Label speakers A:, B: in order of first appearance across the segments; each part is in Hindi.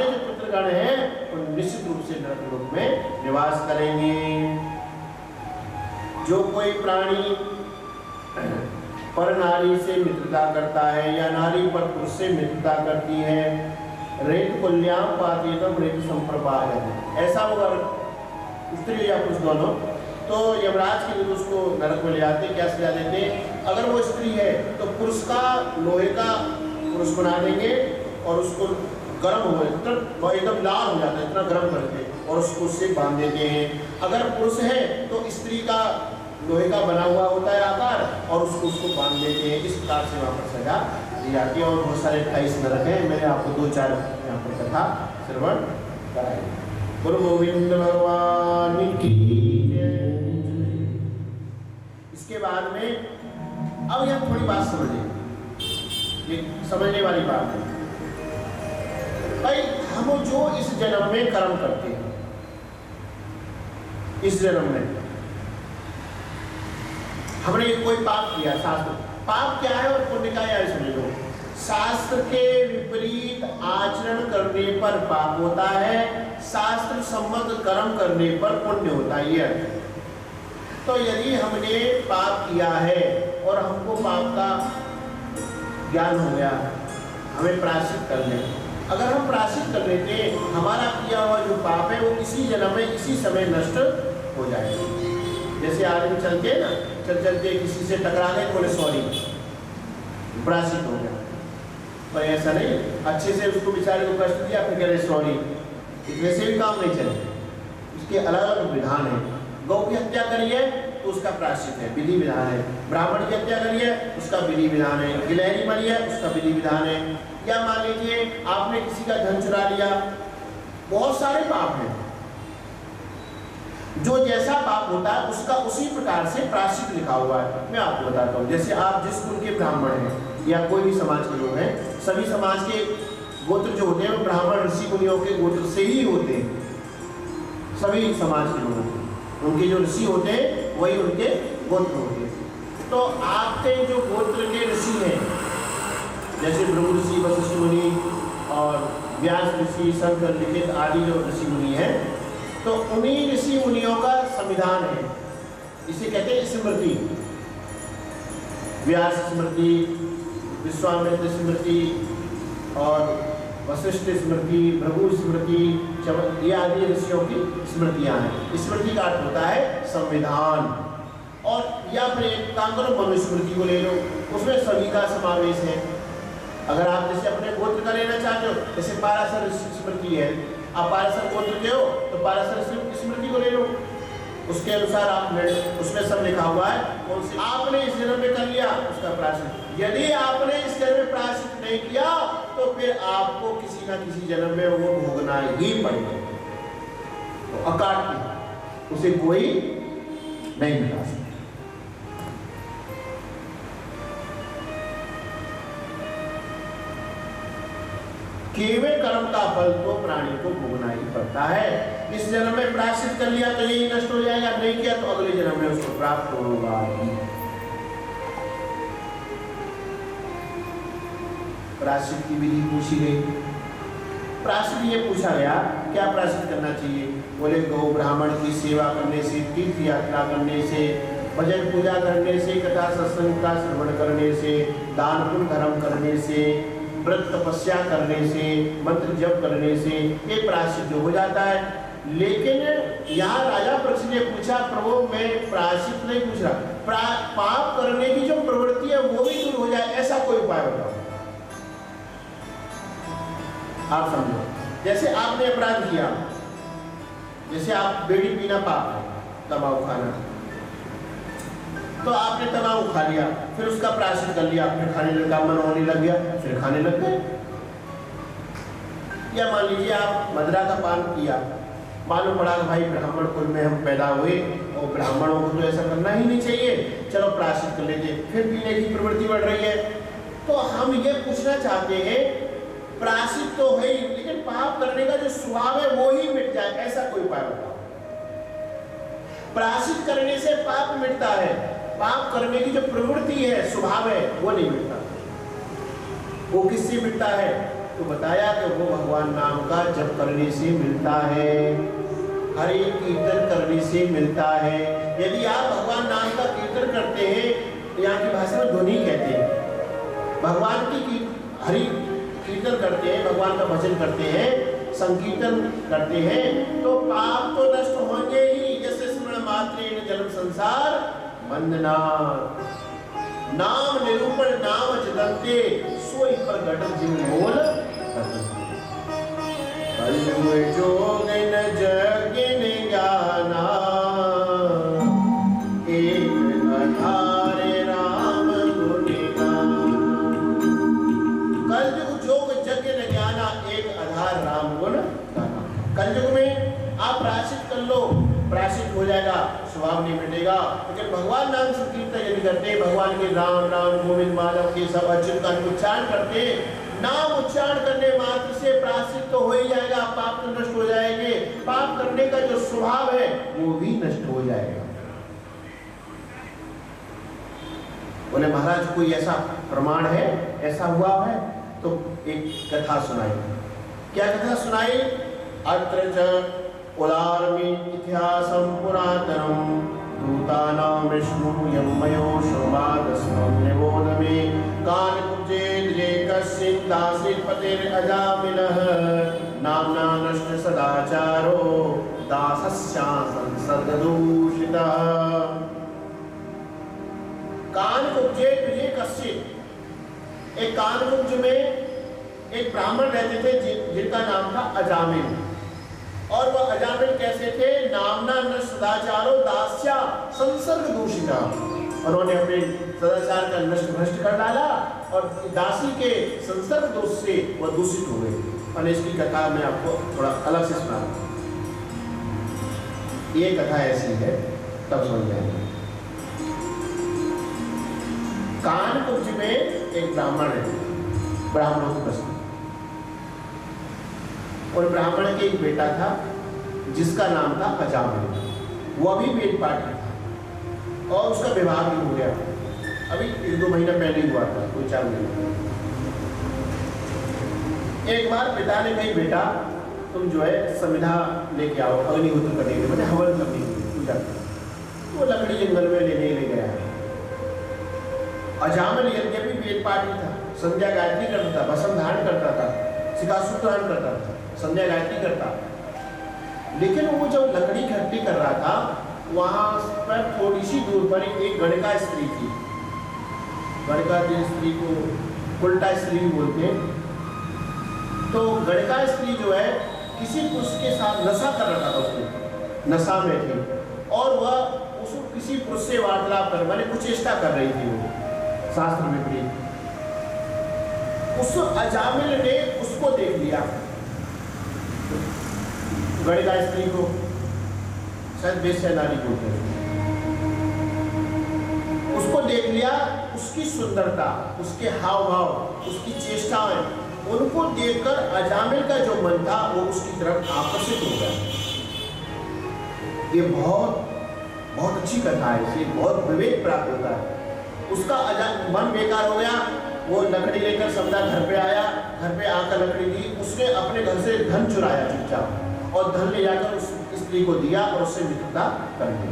A: हमारे जो पुत्रगण हैं वो निश्चित रूप से नरक लोक में निवास करेंगे। जो कोई प्राणी पर नारी से मित्रता करता है या नारी पर पुरुष से मित्रता करती है, रेत कुल्याम पातीतम रेत संप्रपादन, ऐसा होगा स्त्री या पुरुष दोनों, तो यमराज के लिए उसको नरक में ले जाते। क्या सजा देते? अगर वो स्त्री है तो पुरुष का लोहे का पुरुष बना देंगे और उसको गर्म हो वो एकदम लाल हो जाता है, इतना गर्म करके, और उसको उससे बांध देते हैं। अगर पुरुष है तो स्त्री का लोहे का बना हुआ होता है आकार, और उसको बांध देते हैं। इस प्रकार से वहाँ पर सजा दी जाती है। और बहुत सारे 28 नरक हैं, मैंने आपको 2-4 यहाँ पर कथा श्रवण कराई। गुरु गोविंद भगवान की जय। इसके बाद में अब यह थोड़ी बात समझिए, ये समझने वाली बात है भाई। हम जो इस जन्म में कर्म करते हैं, इस जन्म में हमने कोई पाप किया, शास्त्र पाप क्या है और पुण्य क्या है समझ लो। शास्त्र के विपरीत आचरण करने पर पाप होता है, शास्त्र सम्मत कर्म करने पर पुण्य होता है। ये तो यदि हमने पाप किया है और हमको पाप का ज्ञान हो गया, हमें प्रायश्चित कर लें। अगर हम प्रायश्चित कर लेते, हमारा किया हुआ जो पाप है वो इसी जन्म में इसी समय नष्ट हो जाएगा। जैसे आदमी चलते ना, चलते किसी से टकरा गए तो बोले सॉरी, प्रायश्चित हो गया। पर ऐसा नहीं, अच्छे से उसको बेचारे को कष्ट दिया फिर कह रहे सॉरी, इतने से भी काम नहीं चले। उसके अलग अलग विधान है। गौ की हत्या करी है तो उसका प्रायश्चित है, विधि विधान है। ब्राह्मण की हत्या करी है उसका विधि विधान है। गिलहरी मरी है उसका विधि विधान है। या मान लीजिए आपने किसी का धन चुरा लिया, बहुत सारे पाप हैं। जो जैसा पाप होता है उसका उसी प्रकार से प्रायश्चित लिखा हुआ है। मैं आपको बताता हूँ, जैसे आप जिस कुल के ब्राह्मण हैं या कोई भी समाज के लोग हैं, सभी समाज के गोत्र जो होते हैं वो ब्राह्मण ऋषि मुनियों के गोत्र से ही होते हैं। सभी समाज के लोग, उनके जो ऋषि होते हैं वही उनके गोत्र होते हैं। तो आपके जो गोत्र के ऋषि हैं, जैसे भृगु ऋषि, वशिष्ठ मुनि और व्यास ऋषि, शंकर लिखित आदि जो ऋषि मुनि हैं, तो उन्हीं ऋषि मुनियों का संविधान है। इसे कहते हैं स्मृति। व्यास स्मृति, विश्वामित्र स्मृति और वशिष्ठ स्मृति, भृगु स्मृति, ये आदि ऋषियों की स्मृतियां हैं। स्मृति का अर्थ होता है संविधान। और या फिर एक काम करो, मनुस्मृति को ले लो, उसमें सभी का समावेश है। अगर आप जैसे अपने गोत्र का लेना चाहते हो, जैसे पाराशर स्मृति है, आप पाराशर गोत्र के हो तो पाराशर स्मृति को ले लो, उसके अनुसार आपने उसमें सब लिखा हुआ है कौन सी आपने इस जन्म में कर लिया उसका प्रायश्चित। यदि आपने इस जन्म में प्रायश्चित नहीं किया तो फिर आपको किसी ना किसी जन्म में वो भोगना ही पड़ेगा। तो अकाट्य उसे कोई नहीं मिटा सकता। केवल कर्म का फल तो प्राणी को भोगना ही पड़ता है। इस जन्म में प्रायश्चित कर लिया तो यही नष्ट हो जाएगा, नहीं किया तो अगले जन्म में उसको प्राप्त होगा ही। प्रायश्चित की विधि पूछी गई। प्रायश्चित ये पूछा गया क्या प्रायश्चित करना चाहिए? बोले गौ ब्राह्मण की सेवा करने से, तीर्थ यात्रा करने से, भजन पूजा करने से, कथा सत्संग का श्रवण करने से, दान पुण्य धर्म करने से, व्रत तपस्या करने से, मंत्र जप करने से ये प्रायश्चित हो जाता है। लेकिन यहाँ राजा परीक्षित ने पूछा, प्रभु मैं प्रायश्चित नहीं पूछ रहा, पाप करने की जो प्रवृत्ति है वो भी दूर हो जाए, ऐसा कोई उपाय बताओ। आप समझो, जैसे आपने अपराध किया, जैसे आप बीड़ी पीना पाप है, तंबाकू खाना, तो आपने तंबाकू खा लिया, फिर उसका प्रायश्चित कर लिया, फिर खाने लगा, मन होने लग गया, फिर खाने लग गए। या मान लीजिए आप मदिरा का पान किया, मालूम पड़ा कि भाई ब्राह्मण कुल में हम पैदा हुए और ब्राह्मणों को तो ऐसा करना ही नहीं चाहिए, चलो प्रायश्चित कर लेते, फिर पीने की प्रवृत्ति बढ़ रही है। तो हम ये पूछना चाहते हैं, प्रायश्चित तो है लेकिन पाप करने का जो स्वभाव है वो ही मिट जाए, ऐसा कोई उपाय बताओ। प्रायश्चित करने से पाप मिटता है, पाप करने की जो प्रवृत्ति है, स्वभाव है, वो नहीं मिटता। वो किससे मिटता है? तो बताया कि वो भगवान नाम का जप करने से मिलता है, हरि कीर्तन करने से मिलता है। यदि आप भगवान नाम का कीर्तन करते हैं, यहाँ की भाषा में ध्वनि कहते हैं, भगवान की हरि कीर्तन करते हैं, भगवान का भजन करते हैं, संकीर्तन करते हैं, तो पाप तो नष्ट होंगे ही। जैसे स्मरण मात्रेण जन्म संसार वंदना, नाम निरूपण नाम जदन्ते सोई प्रगट जिन मोल कलयुग जोगिन जगिन ज्ञाना, एक आधार राम गुण गाना। कलयुग जोग जगिन ज्ञाना, एक आधार राम गुण गाना। कलयुग में आप प्रायश्चित कर लो, प्रायश्चित हो जाएगा, स्वभाव नहीं मिटेगा। लेकिन भगवान नाम संकीर्तन यदि करते, भगवान के राम राम गोविंद माधव के सब अच्युत का उच्चारण करते, नाम उच्चारण करने मात्र से प्रायश्चित तो हो ही जाएगा, पाप तो नष्ट हो जाएंगे, पाप करने का जो स्वभाव है वो भी नष्ट हो जाएगा। बोले महाराज कोई ऐसा प्रमाण है, ऐसा हुआ है? तो एक कथा सुनाई। क्या कथा सुनाई? अत्र च उदारमी इतिहासं पुरातनं दूतानां विष्णुयं मयो शोभादस्मं निबोधमे कानकुब्जेद्रेकस्मिन् दासीपतिरजामिनः नाम्ना नष्ट सदाचारो दासस्यासन् सर्गदूषितः। कानकुब्जेद्रेकस्मिन्, एक कानकुब्ज में एक ब्राह्मण रहते थे जिनका नाम था अजामिल। और वह अजामिल कैसे थे? नामना न सदाचारो दास्या संसर्ग दूषिता, उन्होंने अपने सदाचार का नष्ट भ्रष्ट कर डाला और दासी के संसर्ग दोष से वह दूषित हो गए। और इसकी कथा मैं आपको थोड़ा अलग से सुना, ये कथा ऐसी है, तब समझ जाएंगे। कानकुब्ज में एक ब्राह्मण है, ब्राह्मणों की बस्ती, और ब्राह्मण के एक बेटा था जिसका नाम था अजामिल। वो भी वेद पाठी था और उसका विवाह भी हो गया, अभी 1-2 महीना पहले हुआ था, 2-4 महीने। एक बार पिता ने कही बेटा तुम जो है समिधा लेके आओ, अग्निहोत्र करने के लिए, मैंने हवन करने के लिए पूजा। वो लकड़ी जंगल में लेने ले गया। अजामिल यद्यपि वेद पाठी था, संध्या गायत्री करता था, भस्म धारण करता था, शिखासूत्र धारण करता था, संध्या गायत्री करता, लेकिन वो जब लकड़ी इकट्ठी कर रहा था, वहां पर थोड़ी सी दूर पर एक गणका स्त्री थी। गणका स्त्री को उल्टा स्त्री बोलते हैं। तो गणका स्त्री जो है किसी पुरुष के साथ नशा कर रखा था, उसने नशा में थी और वह उसको किसी पुरुष से वार्तालाप कर, माने कुचेष्टा कर रही थी, वो शास्त्र विपरीत। उस अजामिल ने उसको देख लिया, गणिका स्त्री को, शायद वेश्या नारी बोलते हैं, उसको देख लिया। उसकी सुंदरता, उसके हाव भाव, उसकी चेष्टाएं, उनको देखकर अजामिल का जो मन था वो उसकी तरफ आकर्षित हो गया। ये बहुत अच्छी कथा है, इससे बहुत विवेक प्राप्त होता है। उसका मन बेकार हो गया, वो लकड़ी लेकर समझा घर पे आया, घर पे आकर लकड़ी दी, उसने अपने घर से धन चुराया चुपचाप और धन ले जाकर उस स्त्री को दिया और उससे मित्रता कर ली।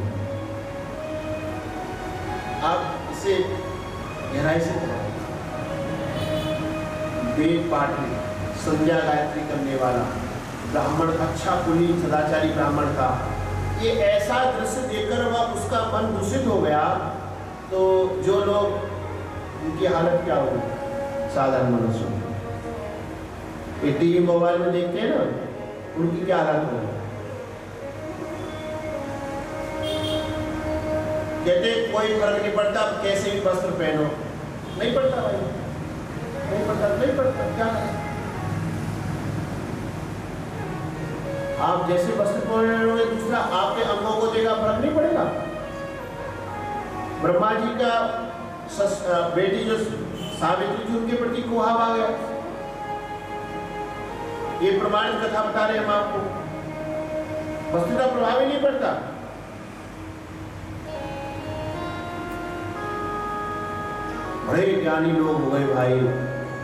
A: आप इसे गहराई से वेद पाठी, संध्या गायत्री करने वाला ब्राह्मण, अच्छा कुलीन सदाचारी ब्राह्मण था। ये ऐसा दृश्य देखकर वह उसका मन दूषित हो गया, तो जो लोग, उनकी हालत क्या होगी? साधारण मनुष्य ये टीवी मोबाइल में देखते हैं ना, उनकी क्या हालत होगी? कहते कोई फर्क नहीं पड़ता, कैसे भी वस्त्र पहनो। नहीं पड़ता भाई, नहीं पड़ता, क्या करें? आप जैसे वस्त्र पहनोगे दूसरा आपके अंगों को देगा, फर्क नहीं पड़ेगा। ब्रह्मा जी का बेटी जो सावित्री थी, उनके प्रति कुहाव आ गया। ये प्रमाणित कथा बता रहे हम आपको, वस्तु का प्रभाव ही नहीं पड़ता। बड़े ज्ञानी लोग हो गए भाई,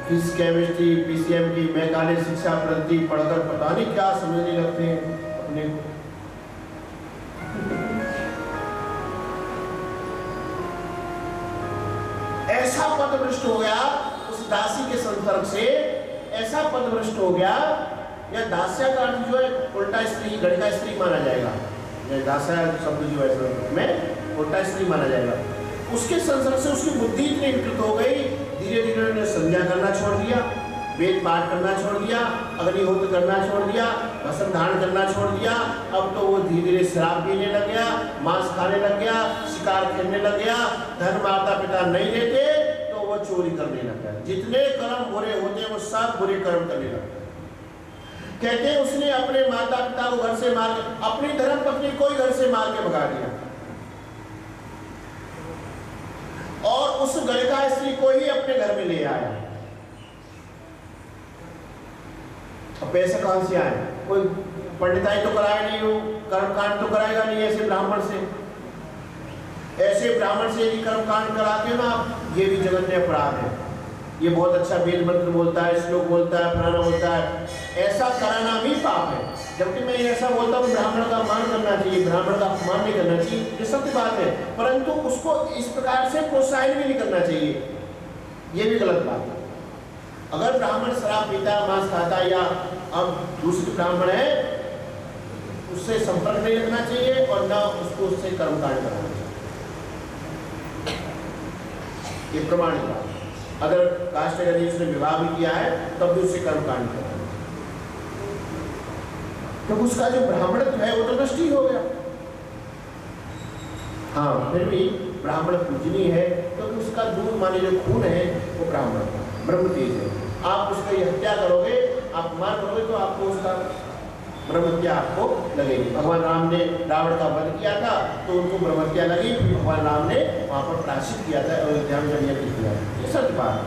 A: फिजिक्स केमिस्ट्री पीसीएम की मैकाले शिक्षा पद्धति पढ़कर पता नहीं क्या समझने लगते हैं अपने को। ऐसा पदभ्रष्ट हो गया उस दासी के संदर्भ से, ऐसा पदभ्रष्ट हो गया। या दास्या का अर्थ जो है उल्टा स्त्री, गणिका स्त्री माना जाएगा। दास्या शब्द जो है में उल्टा स्त्री माना जाएगा। उसके संसर्ग से उसकी बुद्धि इतनी विकृत हो गई, धीरे धीरे उन्होंने संध्या करना छोड़ दिया, वेद पाठ करना छोड़ दिया, अग्निहोत्र करना छोड़ दिया, भस्म धारण करना छोड़ दिया। अब तो वो धीरे धीरे शराब पीने लग गया, मांस खाने लग गया, शिकार खेलने लग गया, धन माता पिता नहीं देते तो वो चोरी करने लग गया। जितने कर्म बुरे होते हैं वो सब बुरे कर्म करने लग गए। कहते हैं उसने अपने माता पिता को घर से मार, अपनी धर्म पत्नी को ही घर से मार के भगा दिया और उस गणिका स्त्री को ही अपने घर में ले आया। अब पैसे कहां से आए? कोई पंडिताई तो कराया नहीं हो, कर्मकांड तो कराएगा नहीं ऐसे ब्राह्मण से। ऐसे ब्राह्मण से यदि कर्मकांड कराते हो ना आप, ये भी जघन्य अपराध है। ये बहुत अच्छा वेद मंत्र बोलता है, श्लोक बोलता है, फलाना बोलता है, ऐसा कराना भी पाप है। जबकि मैं ऐसा बोलता हूँ ब्राह्मण का मान करना चाहिए, ब्राह्मण का अपमान नहीं करना चाहिए, ये सत्य बात है, परंतु उसको इस प्रकार से प्रोत्साहन भी नहीं करना चाहिए, ये भी गलत बात है। अगर ब्राह्मण शराब पीता, मांस खाता या अब दूसरे ब्राह्मण है उससे संपर्क नहीं रखना चाहिए और न उसको उससे कर्मकांड कराना चाहिए, ये प्रमाणित बात है। अगर कास्ट यदि उसने विवाह भी किया है तब भी उससे कर्मकांड करना, तो उसका जो ब्राह्मणत्व है वो तो नष्ट ही हो गया। हाँ, फिर भी ब्राह्मण पूजनीय है क्योंकि तो उसका दूध माने जो खून है वो ब्राह्मण ब्रह्म तेज है। आप उसकी हत्या करोगे, अपमान करोगे तो आपको उसका ब्रह्महत्या आपको लगेगी। भगवान राम ने रावण का वध किया था तो उनको ब्रह्महत्या लगी, फिर भगवान राम ने वहां पर प्रायश्चित किया था, अयोध्या में यज्ञ किया। ये सत्य बात है।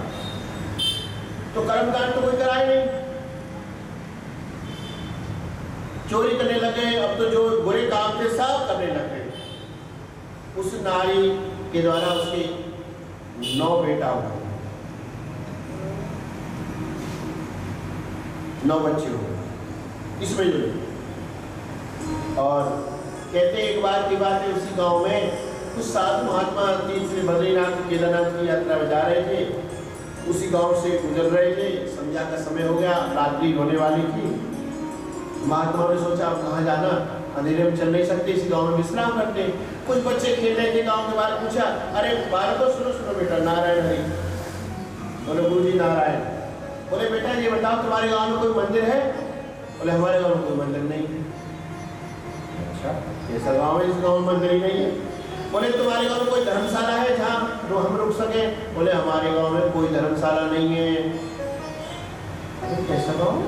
A: तो कर्मकांड तो कोई कराए नहीं, चोरी करने लगे, अब तो जो बुरे काम थे सब करने लगे। उस नारी के द्वारा उसके 9 बेटा हुए, 9 बच्चे हुए इसमें जो। और कहते एक बार की बात है, उसी गांव में कुछ साधु महात्मा तीसरे बद्रीनाथ केदारनाथ की यात्रा में जा रहे थे। उसी गांव से गुजर रहे थे, संध्या का समय हो गया, रात्रि होने वाली थी। महात्मा ने सोचा अब कहाँ जाना, अंधेरे में चल नहीं सकते, इसी गांव में विश्राम करते। कुछ बच्चे खेल रहे थे गांव के बाहर, पूछा अरे बालको सुनो सुनो बेटा, नारायण हरि। बोले गुरु जी नारायण। बोले बेटा ये बताओ तुम्हारे गांव में कोई मंदिर है? बोले हमारे गांव में कोई मंदिर नहीं है। अच्छा, ऐसा गांव है, इस गांव में मंदिर ही नहीं है। बोले तुम्हारे गांव में कोई धर्मशाला है जहाँ हम रुक सके? बोले हमारे गांव में कोई धर्मशाला नहीं है। कैसा गांव?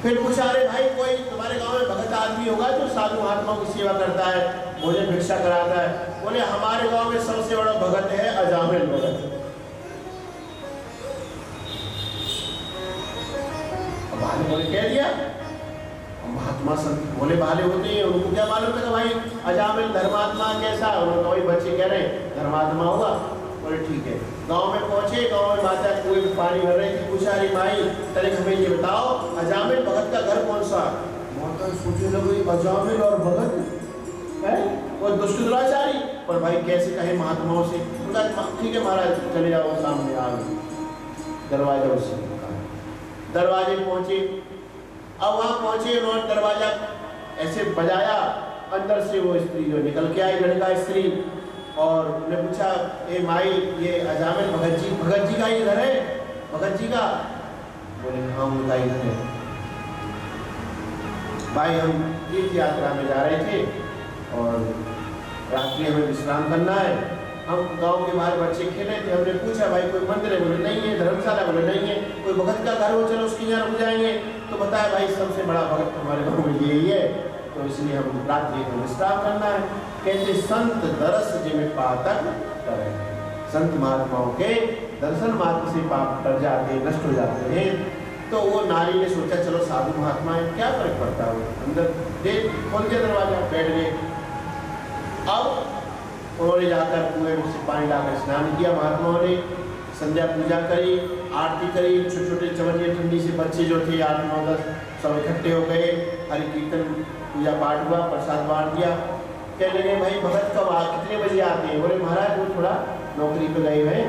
A: फिर पूछा अरे भाई कोई तुम्हारे गांव में भगत आदमी होगा जो साधु महात्माओं की सेवा करता है, भोजन भिक्षा कराता है? बोले हमारे गांव में सबसे बड़ा भगत है अजामिल भगत। भाले बोले कह दिया, महात्मा संत बोले भाले होते हैं, उनको क्या मालूम था भाई अजामिल धर्मात्मा कैसा? उन्होंने वही बच्चे कह रहे धर्मात्मा होगा। बोले ठीक है। गांव में पहुंचे, गांव में माता कुएं में पानी भर रही थी। पूछा अरे माई तनिक हमें ये बताओ अजामिल भगत का घर कौन सा? माता सोचने लगी अजामिल और भगत है वो दुष्ट दुराचारी, पर भाई कैसे कहे महात्माओं से? उनका ठीक है महाराज चले जाओ, सामने आ गए, दरवाजा उससे दरवाजे पहुंचे। अब वहां पहुंचे, उन्होंने दरवाजा ऐसे बजाया, अंदर से वो स्त्री जो निकल के आई, लड़का स्त्री, और उन्हें पूछा ए माई ये अजामिल भगत जी का ही घर है? भगत जी का? बोले हाँ उनका ही घर है। भाई हम तीर्थ यात्रा में जा रहे थे और रात्रि हमें विश्राम करना है, हम गांव के बाहर बच्चे खेले थे, हमने पूछा भाई कोई मंदिर है? बोले नहीं है। धर्मशाला? बोले नहीं है। कोई भगत का घर हो चलो उसके यहाँ रुक जाएंगे। तो बताया भाई सबसे बड़ा भगत हमारे गाँव में यही है, तो इसलिए हम रात्रि को विश्राम करना है। कहते संत दरस जिम्मे पातक करे, संत महात्माओं के दर्शन मात्र से पाप कर जाते, नष्ट हो जाते हैं। तो वो नारी ने सोचा चलो साधु महात्मा है, क्या फर्क पड़ता है, अंदर देख खोल के दरवाजा, बैठ गए। अब उन्होंने जाकर कुएं में से पानी लाकर स्नान किया, महात्माओं ने संध्या पूजा करी, आरती करी, छोटे छोटे चवन्नी ठंडी से बच्चे जो थे 8 9 10 सब इकट्ठे हो गए, हरि कीर्तन पूजा पाठ हुआ, प्रसाद बांट दिया। कहने लगे भाई भगत कब आ, कितने बजे आते हैं? बोले महाराज वो थोड़ा नौकरी पे गए हुए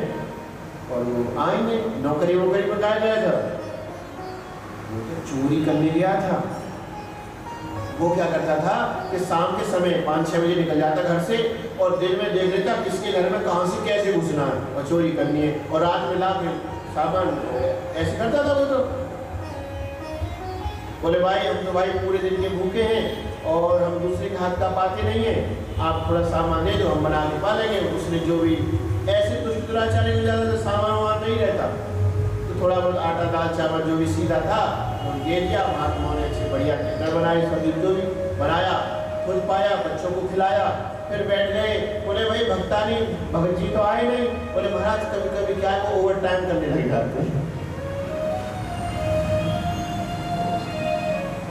A: और वो आएंगे। नौकरी पे कहा गया था? वो तो चोरी करने गया था। वो क्या करता था कि शाम के समय 5-6 बजे निकल जाता घर से और दिन में देख लेता किसके घर में कहाँ से कैसे घुसना है और चोरी करनी है, और रात में ला के सामान ऐसे करता था वो। तो बोले भाई हम तो भाई पूरे दिन के भूखे हैं और हम दूसरे के हाथ का पाते नहीं है, आप थोड़ा सामान दे दो हम बना के पा लेंगे। उसने जो भी ऐसे तो शुक्राचार्य में ज़्यादा सामान वामान नहीं रहता, तो थोड़ा बहुत आटा दाल चावल जो भी सीधा था दे दिया। महात्माओं ने अच्छे बढ़िया टिक्कर बनाए, सब्जी जो भी बनाया खुद पाया, बच्चों को खिलाया, फिर बैठ गए। बोले भाई भक्तानी भगत जी तो आए नहीं। बोले महाराज कभी कभी क्या है ओवर टाइम करने लग जाते हैं।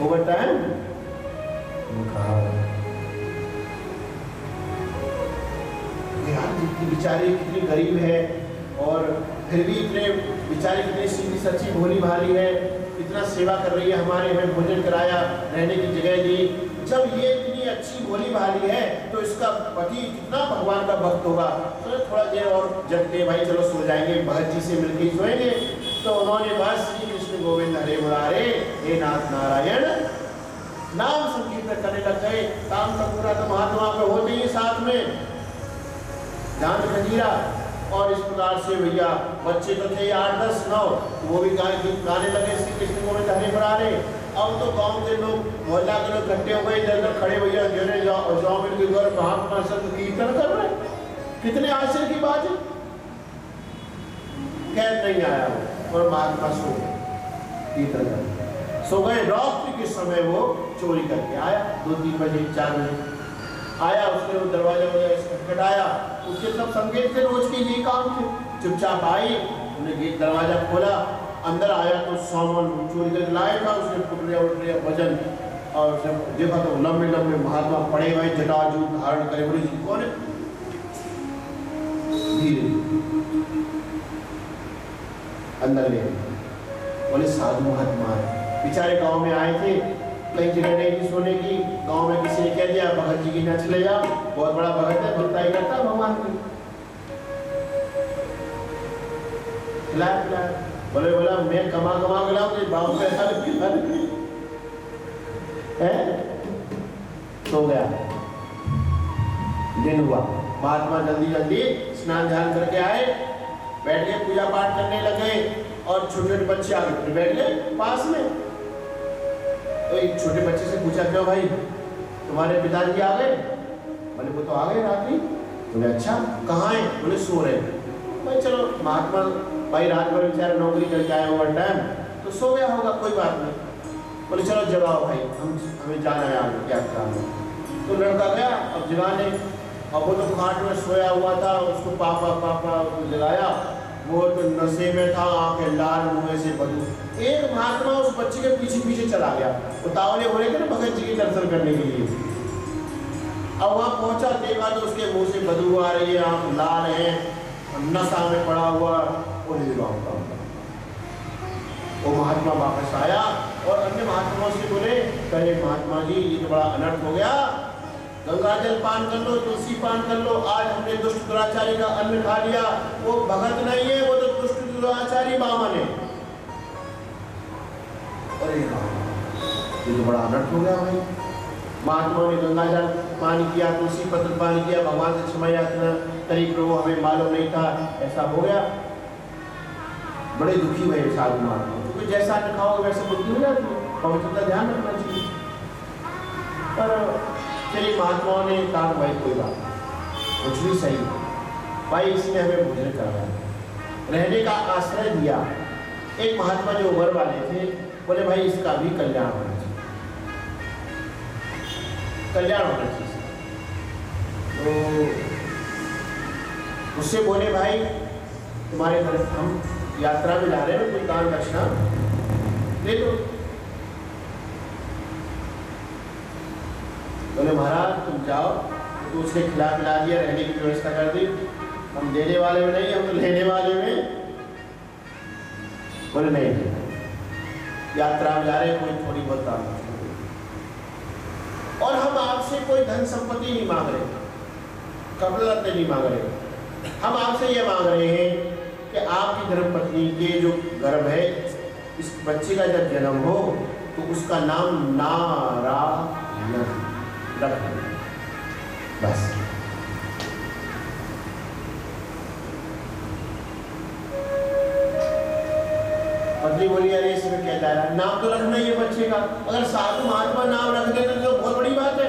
A: ओवर टाइम यार, जितनी बेचारी कितनी गरीब है और फिर भी इतने बेचारी कितनी सीधी सच्ची भोली भाली है, इतना सेवा कर रही है, हमारे हमें भोजन कराया, रहने की जगह दी। जब ये इतनी अच्छी भोली भाली है तो इसका पति कितना भगवान का भक्त होगा। तो थोड़ा देर और जग के भाई चलो सो जाएंगे, भगत जी से मिलकर सोएंगे। तो उन्होंने बस श्री कृष्ण गोविंद हरे मुरारे हे नाथ नारायण नाम संकीर्तन करने लग गए। काम का पूरा तो महात्मा पे होते ही साथ में जान खजीरा। और इस प्रकार से भैया बच्चे तो थे 8 10 9, वो भी गाने लगे श्री कृष्ण गोविंद हरे मुरारे। अब तो गांव के लोग मोहल्ला के लोग इकट्ठे हो गए, इधर खड़े भैया गिरे जाओ मिल के घर महात्मा संग कीर्तन कर रहे। कितने आश्चर्य की बात है। खैर नहीं आया वो और महात्मा सो गए, कीर्तन कर सो गए। रात्रि के समय वो चोरी करके आया, 2-3 बजे 4 बजे आया। उसने वो दरवाजा खटखटाया, उसके सब संकेत थे रोज के ये काम थे। चुपचाप आई, उन्हें गेट दरवाजा खोला, अंदर आया तो सामान चोरी करके लाया था। उसने पुटलिया वजन और देखा तो लंबे लंबे महात्मा पड़े हुए जटाजू धारण करे। बोले जी कौन है? धीरे अंदर ले बोले साधु महात्मा है। बेचारे गांव में आए थे, कहीं जगह नहीं थी सोने की। गांव में किसी ने कह दिया भगत जी की न चले जाओ, बहुत बड़ा भगत है, भक्ताई करता है भगवान की। खिलाया बोला मैं कमा के लाऊं बाबू पैसा है। सो गया। दिन हुआ, महात्मा जल्दी स्नान ध्यान करके आए, बैठ गए पूजा पाठ करने लगे। और छोटे बच्चे आगे फिर बैठ गए पास में। तो एक छोटे बच्चे से पूछा क्यों भाई तुम्हारे पिताजी आ गए? बोले वो तो आ गए रात्रि। बोले अच्छा कहाँ है? बोले सो रहे। भाई चलो महात्मा भाई रात भर बेचारे नौकरी करके आए ओवर टाइम, तो सो गया होगा, कोई बात नहीं। बोले चलो जगाओ भाई, हमें जाना है आगे, क्या काम है। तो लड़का गया अब जगाने। अब वो तो खाट में सोया हुआ था, उसको पापा जगाया। वो तो नशे में था, आंखें लाल, मुंह से बदबू। एक महात्मा उस बच्चे के पीछे चला गया। उतावले हो रहे थे ना भगत जी के दर्शन करने के लिए। अब वहां पहुंचा, देखा तो उसके मुंह से बदबू आ रही है, आंख लाल है, नशा में पड़ा हुआ। वो महात्मा वापस आया और अन्य महात्माओं से बोले कहे महात्मा जी ये तो बड़ा अनर्थ हो गया, गंगा जल पान कर लो, तुलसी पान कर लो। आज हमने दुष्ट दुराचारी का अन्न खा लिया। वो भगत नहीं है, वो तो दुष्ट दुराचारी बामन है। अरे ये तो बड़ा अनर्थ हो गया भाई। महात्मा ने गंगा जल पान किया, तुलसी पत्र पान किया, भगवान से क्षमा याचना करी, प्रभु हमें मालूम नहीं था, ऐसा हो गया। बड़े दुखी हुए साधु महात्मा, क्योंकि जैसा अन्न खाओगे वैसे बुद्धि हो जाती है, पवित्रता ध्यान रखना चाहिए। पर चलिए महात्माओं ने कहा भाई कोई बात नहीं, कुछ भी सही भाई, इसने हमें भोजन करवाया, रहने का आश्रय दिया। एक महात्मा जो उम्र वाले थे बोले भाई इसका भी कल्याण होना चाहिए, कल्याण होना चाहिए। तो उससे बोले भाई तुम्हारे घर हम यात्रा में जा रहे हैं, कोई दान दक्षिणा ले लो। बोले महाराज तुम जाओ। तो उसने खिला पिला दिया, रहने की व्यवस्था कर दी। हम देने वाले में नहीं, हम तो लेने वाले में। बोले नहीं, यात्रा में जा रहे, कोई थोड़ी बहुत काम, और हम आपसे कोई धन संपत्ति नहीं मांग रहे, कपड़ा नहीं मांग रहे, हम आपसे ये मांग रहे हैं कि आपकी धर्मपत्नी के जो गर्भ है, इस बच्चे का जब जन्म हो तो उसका नाम नारायण रख दें, बस। पत्नी बोली अरे इसमें क्या जा रहा है, नाम तो रखना ही है बच्चे का, अगर साधु महात्मा नाम रख देते तो बहुत बड़ी बात है,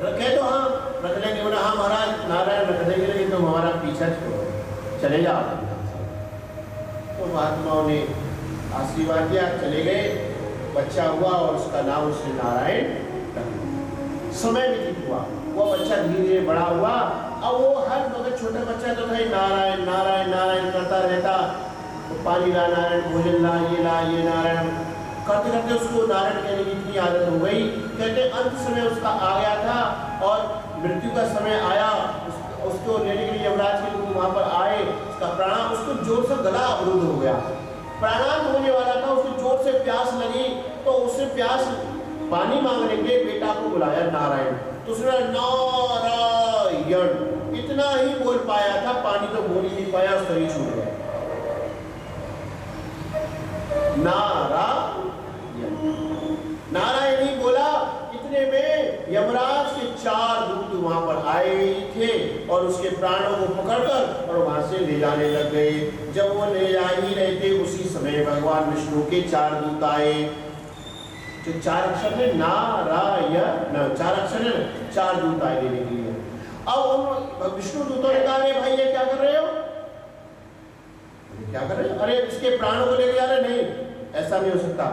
A: रखे तो हाँ रख लेंगे, बोला हाँ महाराज नारायण रख देंगे, लेकिन तुम हमारा पीछा छोड़ो, चले जाओ। तो महात्माओं ने आशीर्वाद दिया, चले गए, बच्चा हुआ और उसका नाम उसने नारायण रख दिया। समय व्यतीत हुआ, वो बच्चा धीरे धीरे बड़ा हुआ, अब वो हर वक्त छोटा बच्चा तो था नारायण नारायण नारायण करता रहता, तो पानी ला नारायण, भोजन ला, ये नारायण करते करते उसको नारायण कहने की इतनी आदत हो गई। कहते अंत समय उसका आ गया था और मृत्यु का समय आया, उसको लेने के लिए यमराज के लोग वहां पर आए, उसका प्राण, उसको जोर से गला अवरुद्ध हो गया, प्राणांत होने वाला था, उसको जोर से प्यास लगी, तो उसने प्यास पानी मांगने के बेटा को बुलाया नारायण, तो उसने नारायण इतना ही बोल पाया था, पानी तो बोल ही नहीं पाया, शरीर छूट गया। नारायण ही बोला, इतने में यमराज के 4 दूत वहां पर आए थे और उसके प्राणों को पकड़कर और वहां से ले जाने लग गए। जब वो ले जा ही रहे थे, उसी समय भगवान विष्णु के 4 दूत आए, जो 4 अक्षर है नारायण, 4 अक्षर है, 4 दूत आए लेने के लिए। अब उन विष्णु दूतों ने कहा भाई ये क्या कर रहे हो, क्या कर रहे हो, अरे इसके प्राणों को लेके जा रहे, नहीं ऐसा नहीं हो सकता,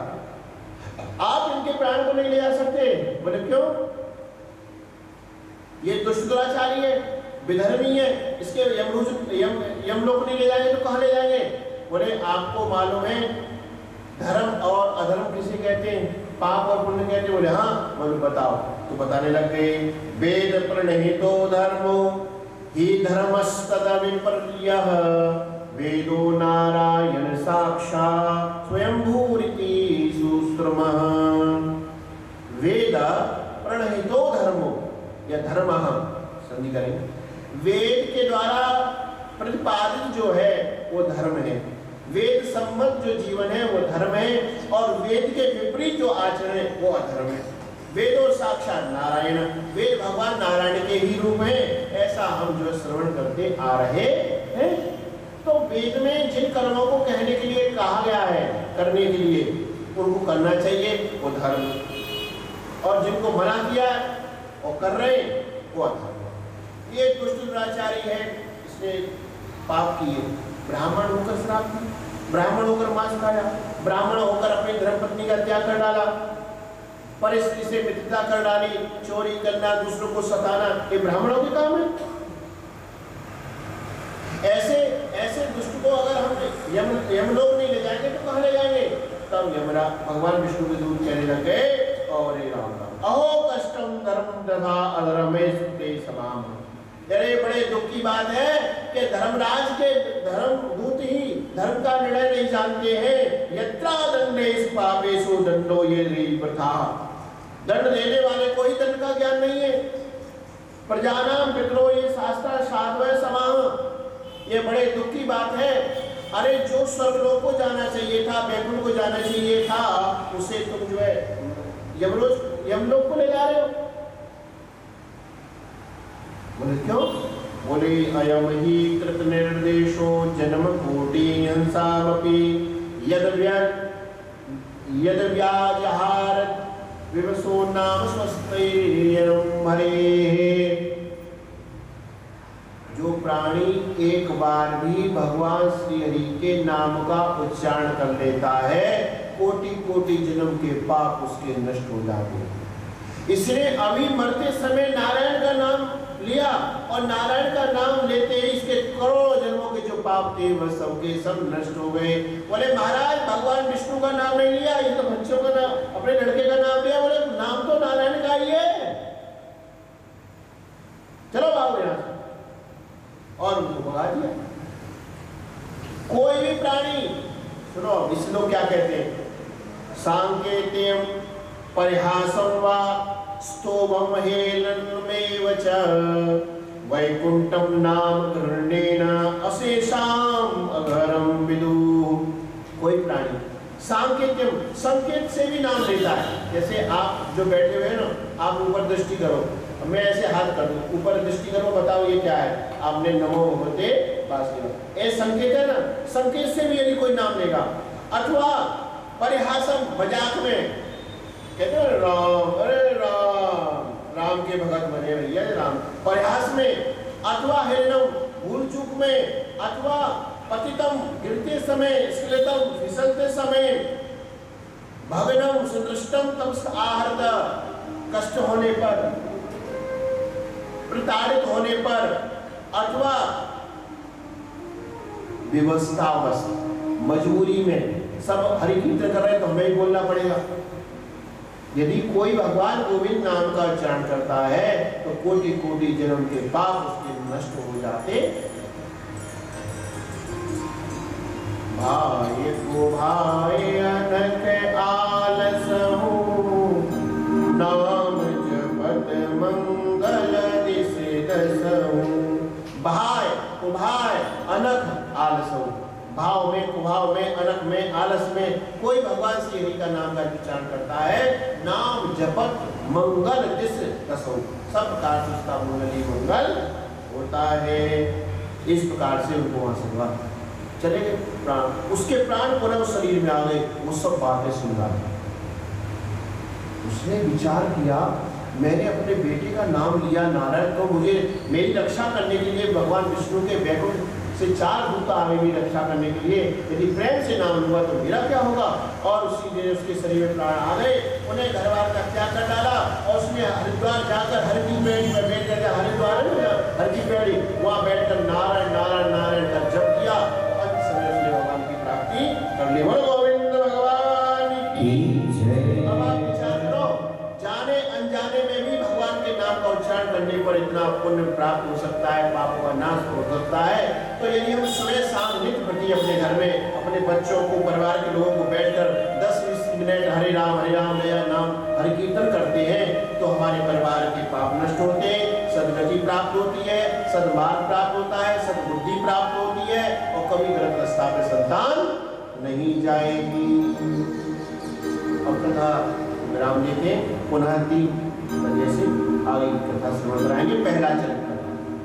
A: आप इनके प्राण को नहीं ले जा सकते। बोले क्यों, ये दुष्ट दुराचारी है, विधर्मी है, इसके यमलोक नहीं ले जाएंगे तो कहां ले जाएंगे। बोले आपको मालूम है धर्म और अधर्म किसे कहते हैं, पाप और पुण्य कहते हैं। बोले हाँ, बोले बताओ, तो बताने लग गए, वेद प्रणहितो धर्मो ही धर्मस्तद विपर्यः, वेदो नारायण साक्षात् स्वयंभूरिति सुश्रुमः। वेद प्रणहितो धर्मो या धर्मः संधि करेंगे, वेद के द्वारा प्रतिपादित जो है वो धर्म है, वेद सम्मत जो जीवन है वो धर्म है, और वेद के विपरीत जो आचरण है वो अधर्म है। वेदो साक्षात नारायण, वेद भगवान नारायण के ही रूप है, ऐसा हम जो श्रवण करते आ रहे हैं। तो वेद में जिन कर्मों को कहने के लिए कहा गया है, करने के लिए उनको करना चाहिए, वो धर्म, और जिनको मना किया और कर रहे वो अधर्म। ये दुष्ट दुराचारी है, इसने पाप किए, ब्राह्मण होकर श्राप दिया, ब्राह्मण होकर मांस खाया, ब्राह्मण होकर अपनी धर्मपत्नी का त्याग कर डाला, परिस्थिति से मित्रता कर डाली, चोरी करना, दूसरों को सताना, ये ब्राह्मणों के काम है। ऐसे दुष्ट को अगर हम यमलोक नहीं ले जाएंगे तो कहाँ ले जाएंगे। तब यमराज भगवान विष्णु के दूत कहने लग गए, और राम अहो कष्टम धर्म तथा अधर्मेश ते समाम। अरे बड़े दुख की बात है कि धर्मराज के धर्म दूत ही धर्म का निर्णय नहीं जानते हैं। यत्रा दंडेषु पापेषु दंडो ये प्रथा, दंड देने वाले को ही दंड का ज्ञान नहीं है। प्रजानाम पितरो ये शास्त्र साधव समाह, ये बड़े दुख की बात है। अरे जो स्वर्गलोक को जाना चाहिए था, बैकुंठ को जाना चाहिए था, उसे तुम जो है यमलोक को ले जा रहे हो। बोले क्यों, बोले अयम ही कृत निर्देशो जन्म कोटि हिंसामपि यद व्याजहार विवसो नाम स्वस्तिर्यं हरेः। जो प्राणी एक बार भी भगवान श्री हरि के नाम का उच्चारण कर लेता है, कोटि कोटि जन्म के पाप उसके नष्ट हो जाते हैं। इसने अभी मरते समय नारायण का नाम लिया, और नारायण का नाम लेते ही इसके करोड़ों जन्मों के जो पाप थे वह सबके सब नष्ट हो गए। बोले महाराज भगवान विष्णु का नाम नहीं लिया, ये तो बच्चों का नाम, अपने लड़के का नाम लिया। बोले नाम तो नारायण का ही है, चलो भागो यहाँ से, और उनको भगा दिया। कोई भी प्राणी, सुनो, इसलिए परिहासं वा स्तोमं हेलनमेव च वैकुंठम नाम गृह्णेन अशेषाम अघरम विदुः। कोई प्राणी सांकेत्यम, संकेत से भी नाम लेता है। जैसे आप जो बैठे हुए हैं ना, आप ऊपर दृष्टि करो, मैं ऐसे हाथ कर दूं, ऊपर दृष्टि करो, बताओ ये क्या है, आपने नमो भगवते वासुदेवाय, ये संकेत है ना। संकेत से भी यदि कोई नाम लेगा, अथवा परिहासम, मजाक में कहते हैं राम, अरे राम, राम के भगत बने भैया राम, परिहास में, अथवा हेलनम, भूल चूक में, अथवा पतितम, गिरते समय, स्खलितम, फिसलते समय, भगनम, सुदृष्टम, तमस आहत, कष्ट होने पर, प्रताड़ित होने पर, अथवा विवस्थावश, मजबूरी में, सब हरि कीर्तन कर रहे हैं तो हमें ही बोलना पड़ेगा। यदि कोई भगवान गोविंद नाम का उच्चारण करता है तो कोटि कोटि जन्म के पाप उसके नष्ट हो जाते। भाई को भाई अनक आलस हूँ, नाम जपत मंगल दिस दसहूँ। भाई कुभाय अनक आलस हूँ, भाव में, कुभाव में, अनक में, आलस में, कोई भगवान श्री हरि का नाम का उच्चारण करता है, नाम जपत मंगल दिस दसहूँ, सब प्रकार से उसका मंगल ही मंगल होता है। इस प्रकार से उनको वहां से हुआ चले गए प्राण, उसके प्राण पुनः उस शरीर में आ गए। वो सब बातें सुन रहा था। उसने विचार किया, मैंने अपने बेटे का नाम लिया नारायण, तो मुझे मेरी रक्षा करने के लिए भगवान विष्णु के वैकुंठ से 4 दूत आए मेरी रक्षा करने के लिए, यदि प्रेम से नाम लूंगा तो मेरा क्या होगा। और उसी दिन उसके शरीर में प्राण आ गए, उन्हें घरवार का त्याग कर डाला और उसने हरिद्वार जाकर हर की पेड़ी में बैठ कर, हरिद्वार हर की पेड़ी वहाँ बैठकर नारायण नारायण नारायण का जप किया और समय उसने भगवान की प्राप्ति कर ली। बोलो गोविंद भगवान की जय। अब आप विचार करो, जाने अनजाने में भी भगवान के नाम का उच्चारण करने पर इतना पुण्य प्राप्त हो सकता है, पापों का नाश हो सकता है। तो यदि हम सुबह शाम नित्य प्रति अपने घर में अपने बच्चों को, परिवार के लोगों को बैठकर 10-20 मिनट हरे राम नया नाम हरि कीर्तन करते हैं तो हमारे परिवार के पाप नष्ट होते हैं, सदगति प्राप्त होती है, सद्मार्ग प्राप्त होता है, सद्बुद्धि प्राप्त होती है और कभी गलत रास्ता पर संतान नहीं जाएगी। अब कथा विराम देते, पुनः 3 बजे से आगे कथा श्रवण कराएंगे। पहला चरित्र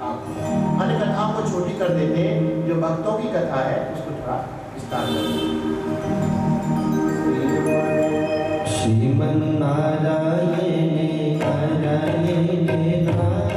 A: आप अन्य कथाओं को छोटी कर देते हैं, जो भक्तों की कथा है उसको थोड़ा विस्तार करेंगे।
B: श्रीमन नारायण नारायण
C: तारा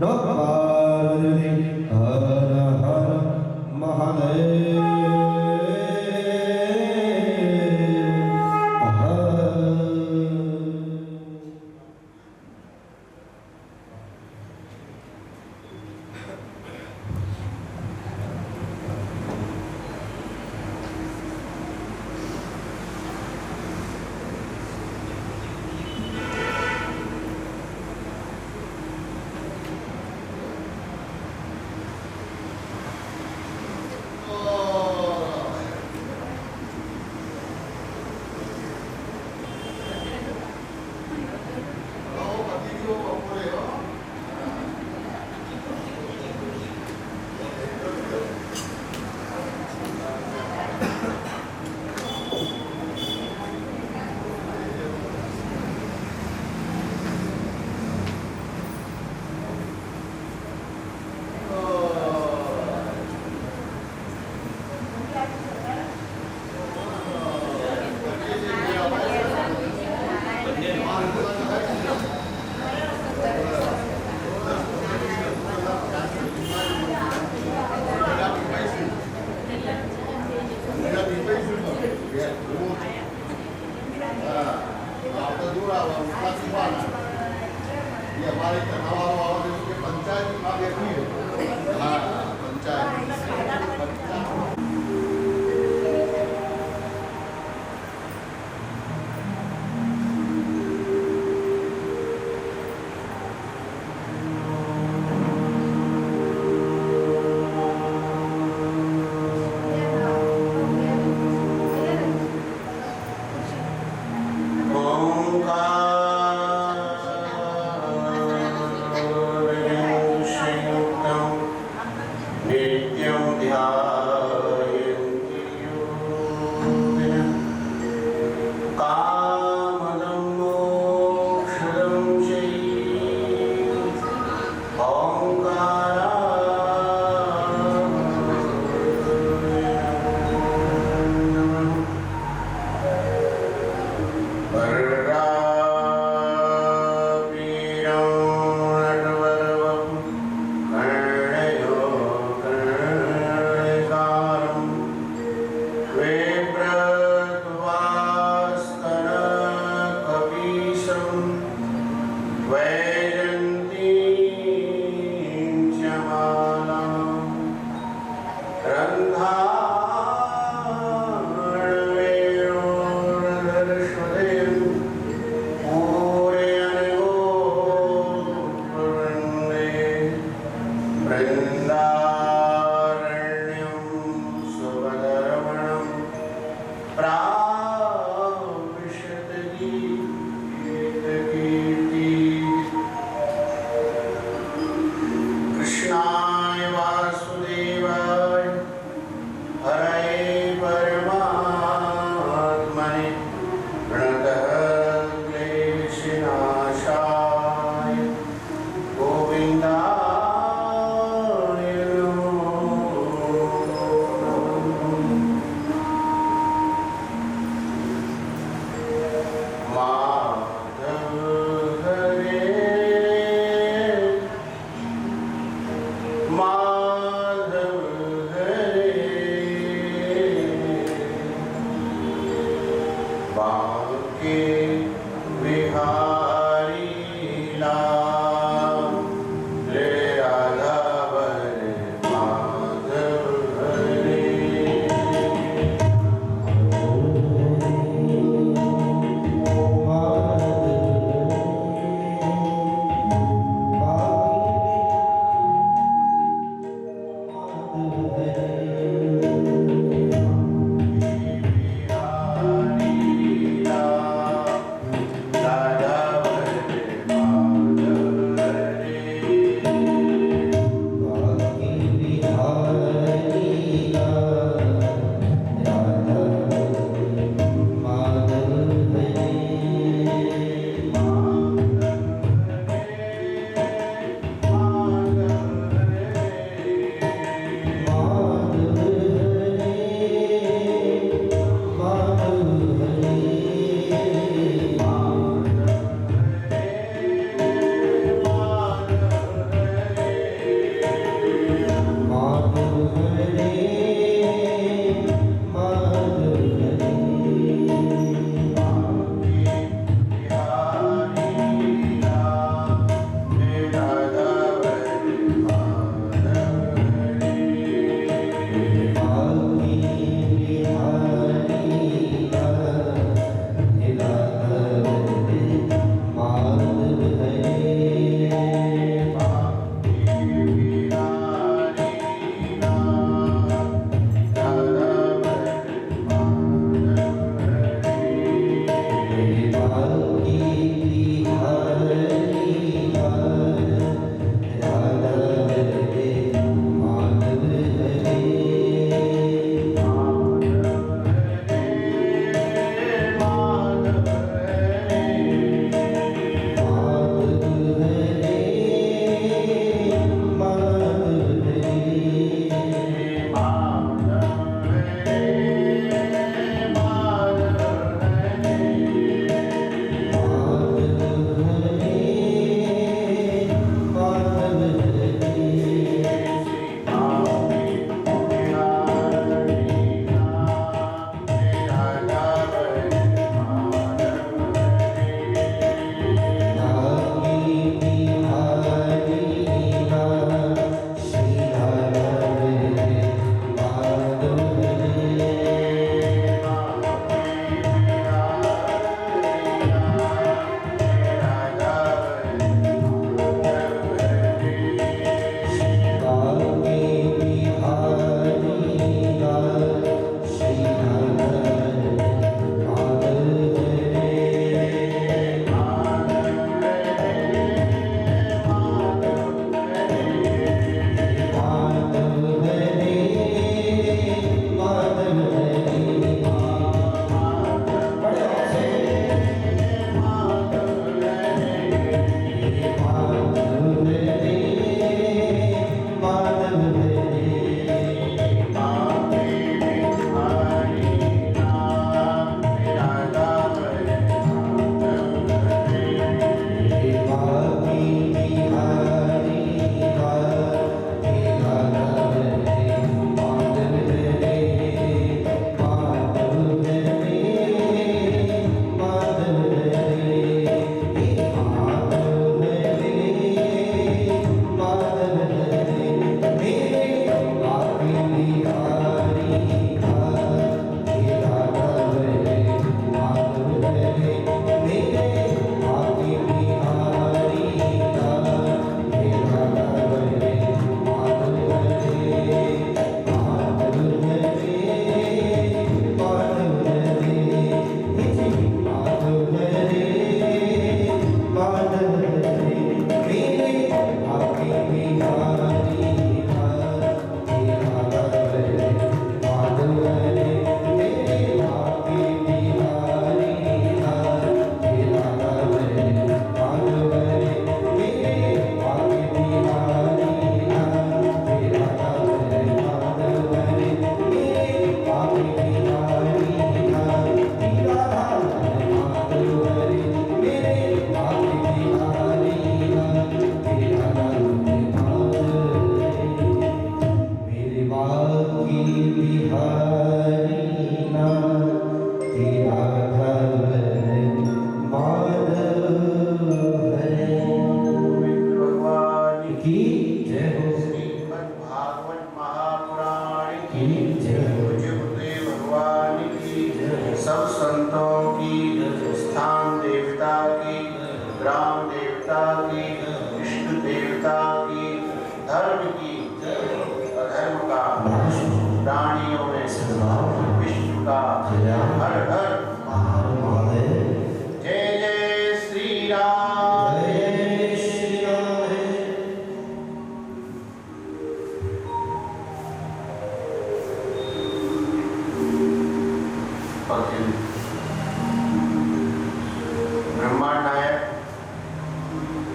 B: नमः पार्वती हर हर महादेव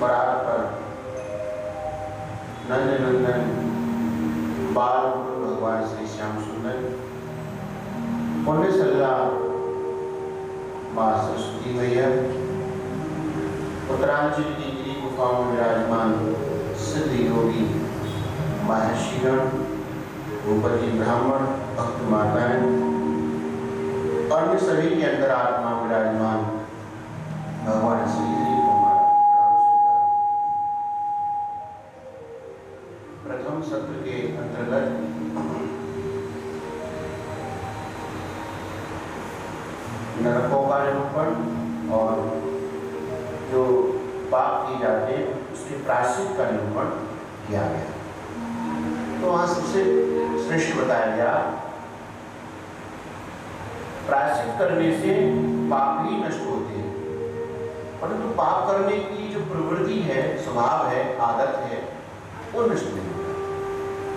A: बरात पर नंद नंदन बाल भगवान श्री श्याम सुंदर पुण्य सल्ला माँ सरस्वती मैया उत्तरांचल की गिरी गुफाओं में विराजमान सिद्ध योगी महर्षिगण भूपति ब्राह्मण भक्त माताएं अन्य सभी के अंदर आत्मा विराजमान भगवान श्री जी को हमारा प्रणाम स्वीकार। प्रथम सत्र के अंतर्गत नरकों का निरूपण और जो पाप किए जाते हैं उसके प्रायश्चित का निरूपण किया गया। तो वहां सबसे श्रेष्ठ बताया गया प्रायश्चित करने से पाप ही नष्ट होते हैं, परंतु पाप करने की जो प्रवृत्ति है, स्वभाव है, आदत है, वो नष्ट नहीं होता।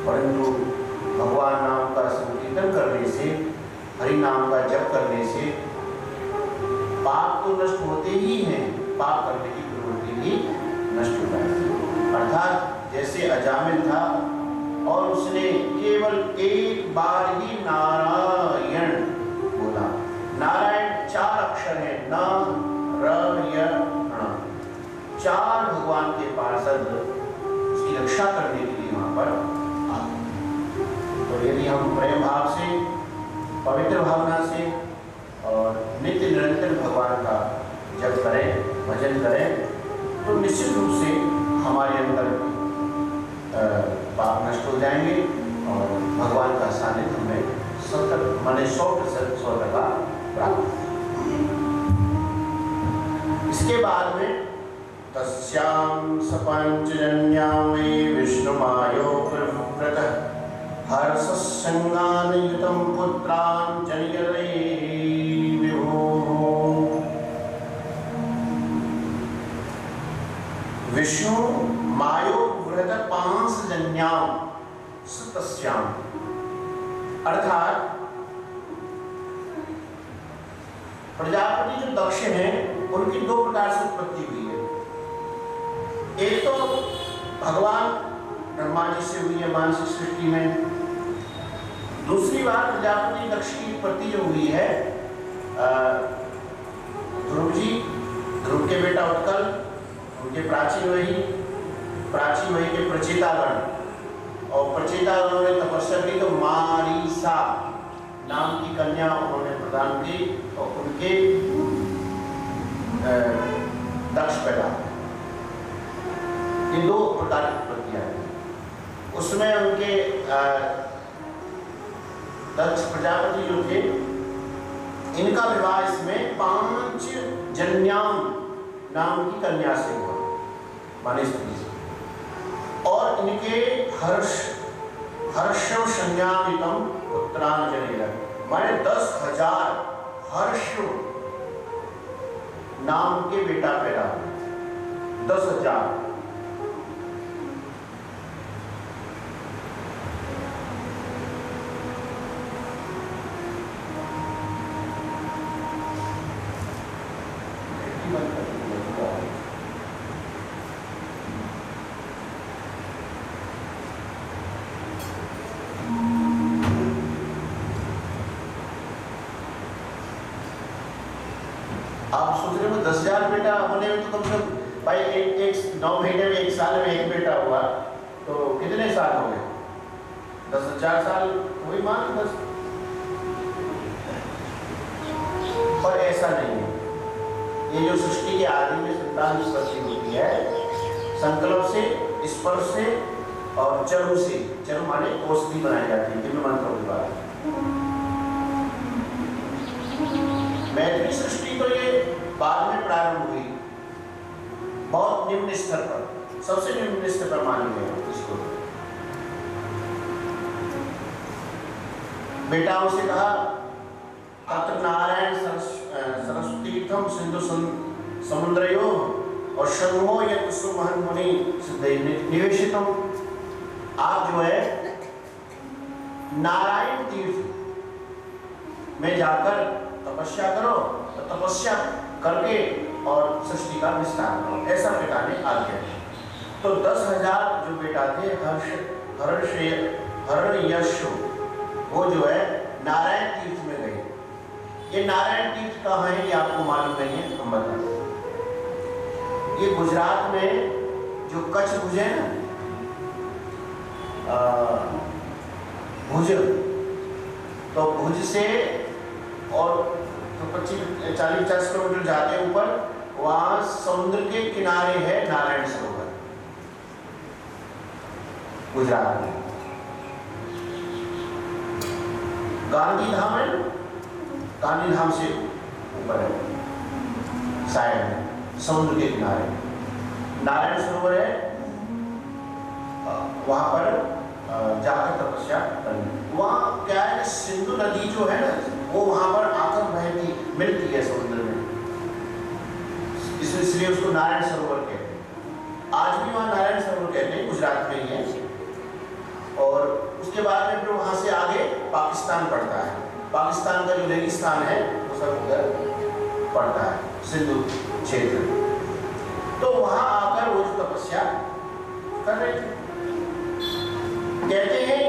A: परंतु भगवान नाम का संकीर्तन करने से, हरि नाम का जप करने से पाप तो नष्ट होते ही हैं, पाप करने की प्रवृत्ति भी नष्ट हो जाती है। अर्थात जैसे अजामिल था और उसने केवल एक बार ही नारायण बोला। नारायण 4 अक्षर है, न र य ण, 4 भगवान के पार्षद उसकी रक्षा करने के लिए वहां पर आते। तो यदि हम प्रेम भाव से, पवित्र भावना से और नित्य निरंतर भगवान का जप करें, भजन करें, तो निश्चित रूप से हमारे अंदर पाप नष्ट हो जाएंगे और भगवान का सानिध्य हमें 100% प्राप्त। इसके बाद में तस्यां सपंचजन्यां वे विष्णुमायो प्रवृत्तः हर्षसंगानयुतं पुत्रान् जनयते विष्णु मायो वृहत 5 जन्याम सतस्याम, अर्थात प्रजापति जो दक्ष हैं उनकी 2 प्रकार से उत्पत्ति हुई है। एक तो भगवान ब्रह्मा जी से हुई है मानसिक सृष्टि में, दूसरी बार प्रजापति दक्ष की उत्पत्ति जो हुई है ध्रुव जी, ध्रुव के बेटा उत्कल, उनके प्राचीन वही के प्रचेतागण, और प्रचेतागणों ने तपस्या की तो मारीसा नाम की कन्या उन्होंने प्रदान की और उनके दक्ष पैदा। ये 2 प्रकार की उत्पत्तियां हैं। उसमें उनके दक्ष प्रजापति जो थे इनका विवाह इसमें 5 जन्याम नाम की कन्या से हुआ, माने स्त्री से, और इनके हर्षव संज्ञानितम पुत्रान् जनयेत्, माने 10,000 हर्ष नाम के बेटा पैदा हुए। 10,000। आप सोच रहे हो 10,000 बेटा होने में तो कम से कम भाई एक 9 महीने में 1 साल में 1 बेटा हुआ तो कितने साल हो गए? 10,000 साल वही मान 10। पर ऐसा नहीं है। ये जो सृष्टि के आदि में संतान उत्पत्ति होती है संकल्प से, स्पर्श से और चरु से। चरु माने औषधि बनाई जाती है दिव्य मंत्रों के बाद। मैत्री सृष्टि तो ये बाद में प्रारंभ हुई, बहुत निम्न स्तर पर, सबसे निम्न स्तर पर मानी गई इसको। बेटाओं से कहा अत्र नारायण सरस्वतीर्थम सिंधु समुद्रयो और शंभो यत् सुमहन मुनि निवेशितम। आप जो है नारायण तीर्थ में जाकर तपस्या करो, तो तपस्या करके और सृष्टि का विस्तार करो, ऐसा पिता ने आज्ञा दी। तो 10,000 जो बेटा थे हर्षयशु, वो जो है नारायण तीर्थ में गए। ये नारायण तीर्थ कहाँ है ये आपको मालूम नहीं है, हम बताते हैं। ये गुजरात में जो कच्छ भुज है ना, भुज, तो भुज से और तो 25-40 किलोमीटर जाते ऊपर, वहां समुद्र के किनारे है नारायण सरोवर, गुजरात में। गांधी धाम है, गांधी धाम से ऊपर है साइड में, समुद्र के किनारे नारायण सरोवर है। वहां पर जाकर तपस्या करनी। वहाँ क्या है, सिंधु नदी जो है ना, वो वहां पर आकर बहती मिलती है समुद्र में, इसलिए उसको नारायण सरोवर कहते हैं। आज भी वहाँ नारायण सरोवर कहते हैं, गुजरात में ही है। और उसके बाद में फिर वहां से आगे पाकिस्तान पड़ता है। पाकिस्तान का जो रेगिस्तान है वो सब उधर पड़ता है, सिंधु क्षेत्र। तो वहां आकर वो जो तपस्या कर रहे थे, कहते हैं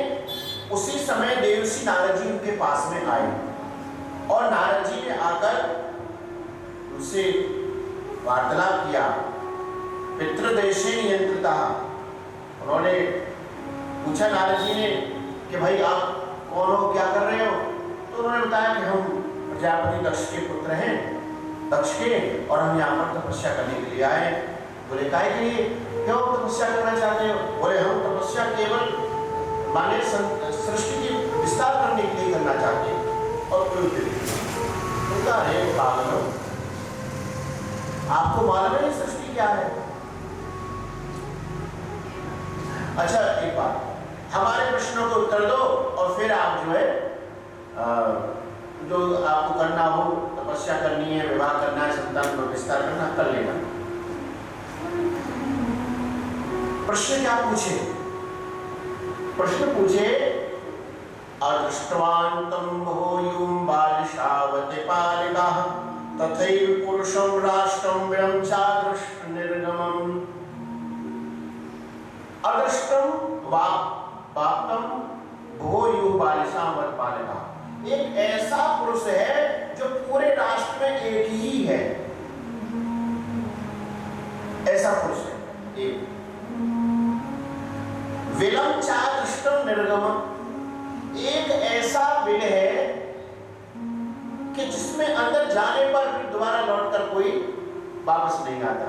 A: उसी समय देवर्षि नारद जी उनके पास में आए और नारद जी ने आकर उनसे वार्तालाप किया। पितृदेशे नियंत्रिता, उन्होंने पूछा नारद जी ने कि भाई आप कौन हो, क्या कर रहे हो? तो उन्होंने बताया कि हम प्रजापति दक्ष के पुत्र हैं, दक्ष के, और हम यहाँ पर तपस्या करने के लिए आए। बोले काहे के लिए, क्यों तपस्या करना चाहते हो? बोले हम तपस्या केवल माने सृष्टि की विस्तार करने के लिए करना चाहते हैं, और कोई उनका है पागल, आपको मालूम है सृष्टि क्या है? अच्छा एक बात, हमारे प्रश्नों को उत्तर दो और फिर आप जो है जो आपको करना हो, तपस्या करनी है, विवाह करना है, संतान को विस्तार करना, कर लेना। प्रश्न क्या पूछे? प्रश्न पूछे, अदृष्टवान्तं भूयुं बालिशावते पालिकाः तथैव पुरुषं राष्ट्रं व्यं चादृष्ट निर्गमम्। अदृष्टं वाप्तं भूयुं बालिशावते पालिकाः, एक ऐसा पुरुष है जो पूरे राष्ट्र में एक ही है, ऐसा पुरुष है एक। विलम चादृष्टम निर्गमम, एक ऐसा विल है कि जिसमें अंदर जाने पर फिर दोबारा लौटकर कोई वापस नहीं आता।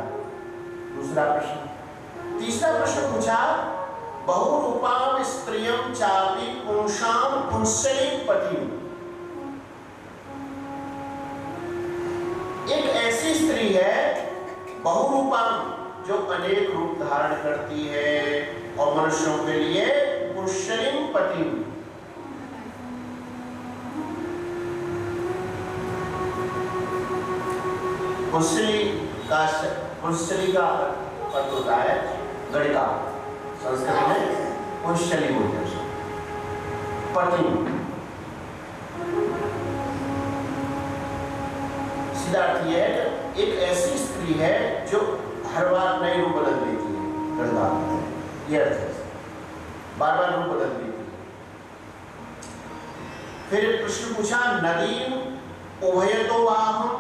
A: दूसरा प्रश्न। तीसरा प्रश्न पूछा, बहुरूपाम स्त्रियम चापि पुंसाम पुंसलिम पतिम, एक ऐसी स्त्री है बहुरूपाम जो अनेक रूप धारण करती है और मनुष्यों के लिए पुंसलिम पतिम, पुंसली का अर्थ होता है गणिका, संस्कृत में पुंसली बोलते हैं। पति सीधा अर्थ यह है कि एक ऐसी स्त्री है जो हर बार नई रूप बदल देती है, ये अर्थ है, बार बार रूप बदल देती है। फिर प्रश्न पूछा, नदीम उभयतो वाहम,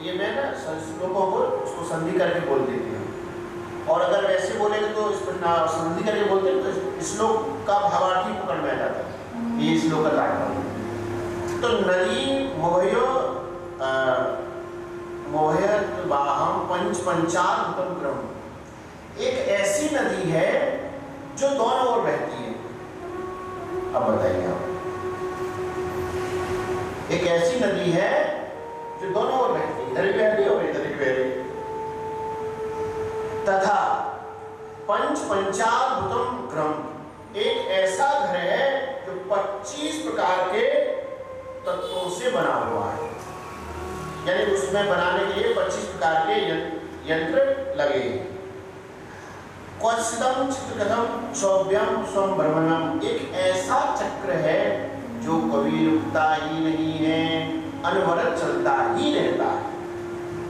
A: ये मैं ना श्लोकों को उसको संधि करके बोल देती हूँ, और अगर वैसे बोलेंगे तो इस पर ना संधि करके बोलते हैं तो श्लोक का भावार्थ ही पकड़ में आ जाता है, ये श्लोक का तात्पर्य। तो नदी मोहयत वाहम पंच पंचाल भूतम क्रम, एक ऐसी नदी है जो दोनों ओर बहती है। अब बताइए आप, एक ऐसी नदी है जो दोनों ओर बहती है, इधर भी बह रही है और इधर भी बह रही है। तथा पंच पंचाल भूतम क्रम, एक ऐसा घर है जो 25 प्रकार के तत्वों से बना हुआ है, यानी उसमें बनाने के लिए 25 प्रकार के यंत्र लगे हैं। क्वचिदम चित्रकथम सौभ्यम स्वभ्रमणम, एक ऐसा चक्र है जो कभी रुकता ही नहीं है, अनवरत चलता ही रहता है।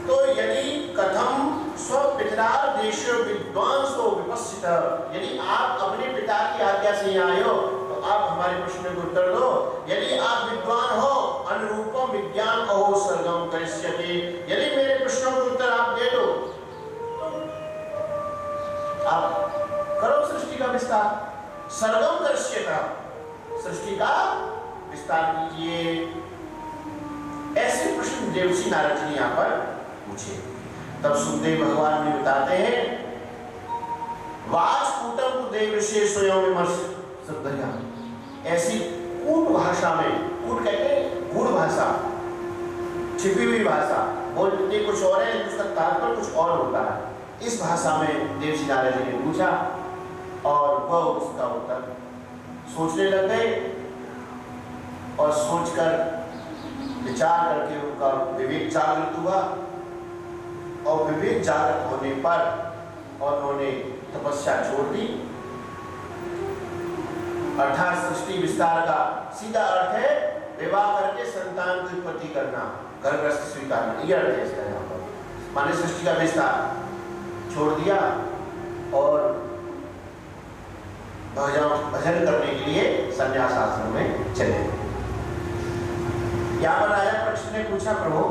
A: तो यदि कथम स्वपितरार देश विद्वांसो विपस्सित, यदि आप अपने पिता की आज्ञा से यहाँ आए हो तो आप हमारे प्रश्न को उत्तर दो। यदि आप विद्वान हो अनुरूपम विज्ञान अहो सर्गम करिष्यते, यदि मेरे प्रश्नों का उत्तर आप दे दो आप करो सृष्टि का विस्तार, सर्गम करिष्यते, सृष्टि का विस्तार कीजिए। ऐसे प्रश्न देवर्षि नारद जी ने यहाँ पर पूछे। तब सुखदेव भगवान भी बताते हैं, वाचकूटम देवर्षि स्वयं विमर्श शब्दया, ऐसी कूट भाषा में, कूट कहते हैं गूढ़ भाषा, छिपी हुई भाषा, बोलते कुछ और है उसका तात्पर्य कुछ और होता है। इस भाषा में देवर्षि नारद जी ने पूछा और वह उसका उत्तर सोचने लग गए और सोचकर विचार करके उनका विवेक जागृत हुआ और विवेक जागृत होने पर और उन्होंने तपस्या छोड़ दी। अर्थात सृष्टि विस्तार का सीधा अर्थ है विवाह करके संतान की उत्पत्ति करना, गर्भस्थ स्वीकारना, यह अर्थ है इसका। यहाँ पर माने सृष्टि का विस्तार छोड़ दिया और भजन करने के लिए संन्यास आश्रम में चले। यहाँ पर राजा परीक्षित ने पूछा, प्रभु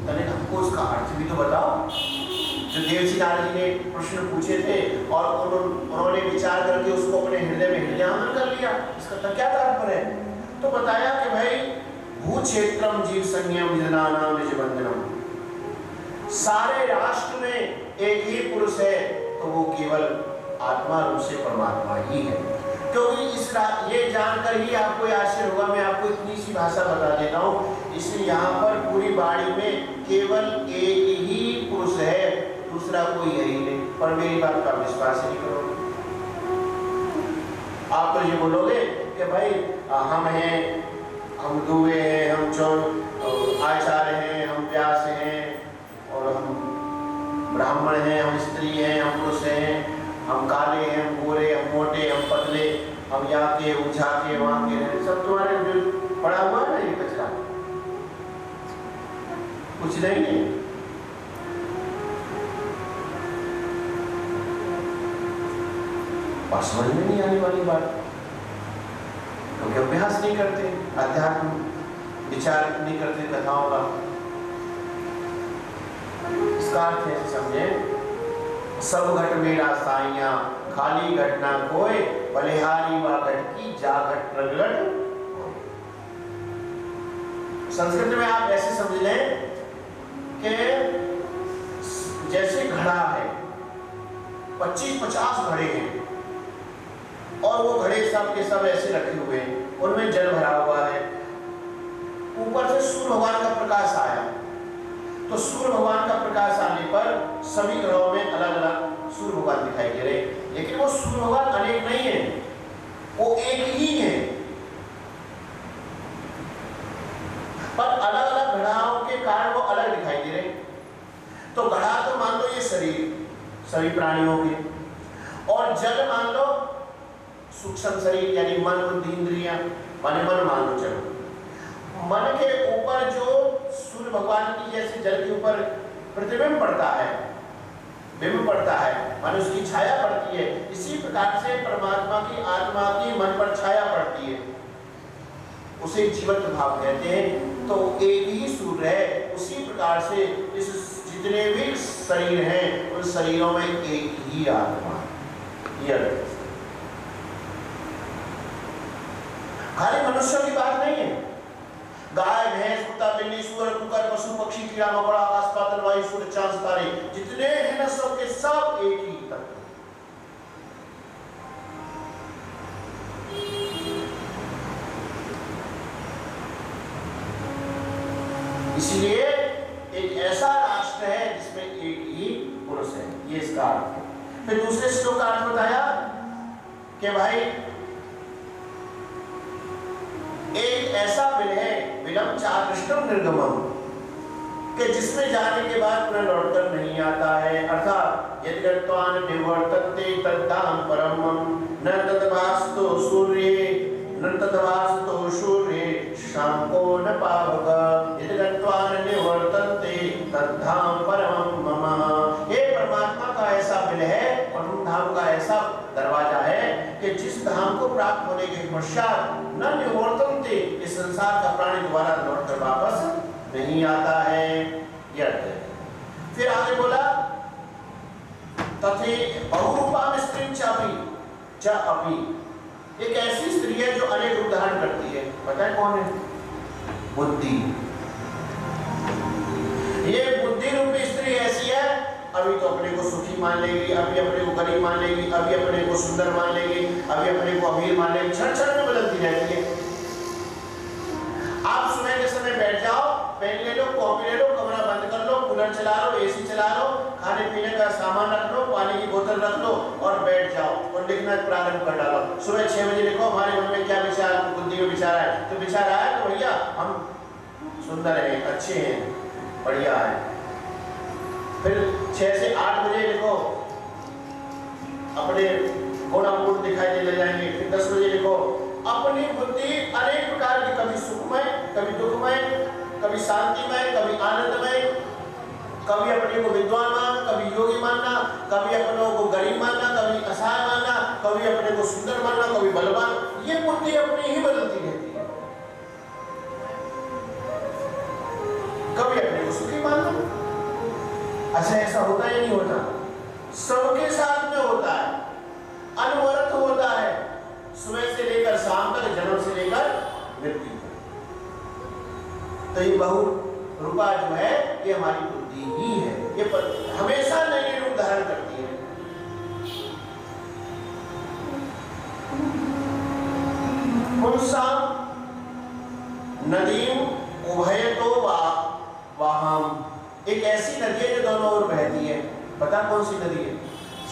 A: तने हमको उसका अर्थ भी तो बताओ। जो देवर्षि नारद जी ने प्रश्न पूछे थे और उन्होंने विचार करके उसको अपने हृदय में हृदयामन कर लिया, इसका क्या तात्पर्य है? तो बताया कि भाई भूक्षेत्रम जीव संज्ञम जनानाम निज बंधनम, सारे राष्ट्र में एक ही पुरुष है तो वो केवल आत्मा रूप से परमात्मा ही है। क्योंकि ये जानकर ही आपको आश्चर्य होगा, मैं आपको इतनी सी भाषा बता देता हूँ। इसलिए यहाँ पर पूरी बाड़ी में केवल एक ही पुरुष है, दूसरा कोई है ही नहीं। पर मेरी बात का विश्वास ही नहीं करोगे। आप तो ये बोलोगे कि भाई हम हैं, हम दुए हैं, हम आचार्य हैं, हम व्यास हैं, और हम ब्राह्मण हैं, हम स्त्री हैं, हम पुरुष हैं, हम काले हैं, हम गोरे, हम मोटे, हम पतले, हम यहाँ के उठा के वहां के हैं, सब तुम्हारे जो पड़ा हुआ है ना ये कचरा, कुछ नहीं है। और समझ में नहीं आने वाली बात, क्योंकि अभ्यास नहीं करते, अध्यात्म विचार नहीं करते कथाओं का। इसका अर्थ है समझे, सब घट मेरा साइया, खाली घटना कोई, बलिहारी व घट की जा घट प्रगट। संस्कृत में आप ऐसे समझ लें कि जैसे घड़ा है, 25-50 घड़े हैं और वो घड़े सब के सब ऐसे रखे हुए हैं, उनमें जल भरा हुआ है। ऊपर से सूर्य भगवान का प्रकाश आया, तो सूर्य भगवान का प्रकाश आने पर सभी ग्रहों में अलग अलग सूर्य भगवान दिखाई दे रहे, लेकिन वो सूर्य भगवान अनेक नहीं है, वो एक ही है। पर अलग अलग घड़ाओं के कारण वो अलग दिखाई दे रहे। तो घड़ा तो मान लो ये शरीर सभी प्राणियों के, और जल मान लो सूक्ष्म शरीर यानी मन बुद्धि इंद्रियां, माने मन मान लो। चलो मन के ऊपर जो सूर्य भगवान की जैसे जल के ऊपर प्रतिबिंब पड़ता है, बिंब पड़ता है, माने उसकी छाया पड़ती है, इसी प्रकार से परमात्मा की आत्मा की मन पर छाया पड़ती है, उसे जीवंत भाव कहते हैं। तो एक ही सूर्य है, उसी प्रकार से इस जितने भी शरीर हैं उन शरीरों में एक ही आत्मा। यह खाली मनुष्यों की बात नहीं है, गाय भैंस कुत्ता बिल्ली सूअर कुकर पशु पक्षी कीड़ा मकोड़ा आकाश पाताल वायु सूर्य चांद तारे जितने हैं ना सब के सब एक ही तत्व। इसलिए एक ऐसा राष्ट्र है जिसमें एक ही पुरुष है, ये इसका अर्थ है। फिर दूसरे श्लोक का अर्थ बताया कि भाई एक ऐसा बिल है विलम चाकृष्टम निर्गमम, कि जिसमें जाने के बाद पुनः लौटकर नहीं आता है। अर्थात यदि गत्वान निवर्तते तद्धाम परमम न तद्भासतो सूर्ये न तद्भासतो सूर्ये शांको न पावक, यदि गत्वान निवर्तते तद्धाम परमम मम। का ऐसा दरवाजा है कि जिस धाम को प्राप्त होने के पश्चात न निवर्तन थे, इस संसार का प्राणी दोबारा लौट कर वापस नहीं आता है। यह अर्थ है। फिर आगे बोला तथे बहुरूपा स्त्री च अपि, एक ऐसी स्त्री है जो अनेक रूप धारण करती है। पता है कौन है? बुद्धि। ये बुद्धि रूपी स्त्री ऐसी है, अभी तो अपने को सुखी मान लेगी, अभी अपने को गरीब मान लेगी, अभी अपने को सुंदर मान लेगी, अभी अपने को अमीर मान लेगी, क्षण क्षण में बदलती रहती है। आप सुबह के समय बैठ जाओ, पेन ले लो, कॉपी ले लो, कमरा बंद कर लो, कूलर चला लो, एसी चला लो, खाने पीने का सामान रख लो, पानी की बोतल रख लो और बैठ जाओ और लिखना प्रारंभ कर डालो। सुबह 6 बजे लिखो हमारे मन में क्या विचार, बुद्धि में विचार है, तो विचार आया तो भैया हम सुंदर हैं, अच्छे हैं, बढ़िया है। फिर 6 से 8 बजे लिखो अपने गुण अवगुण दिखाई देने जाएंगे। फिर 10 बजे लिखो अपनी बुद्धि अनेक प्रकार की, कभी सुखमय, कभी दुखमय, कभी शांतिमय, कभी आनंदमय, कभी अपने को विद्वान मानना, कभी योगी मानना, कभी अपनों को गरीब मानना, कभी असहाय मानना, कभी अपने को सुंदर मानना, कभी बलवान। ये बुद्धि अपनी ही बदलती रहती है। कभी अपने को सुखी मानना। अच्छा ऐसा होता या नहीं होता? सबके साथ में होता है, अनवरत होता है, सुबह से लेकर शाम तक, जन्म से लेकर मृत्यु तक। तो ये बहुरूपा जो है ये हमारी बुद्धि ही है, ये हमेशा नए रूप धारण करती है। पुंसाम नदीम उभयतो वाहम, एक ऐसी नदी है जो दोनों ओर बहती है। पता कौन सी नदी है?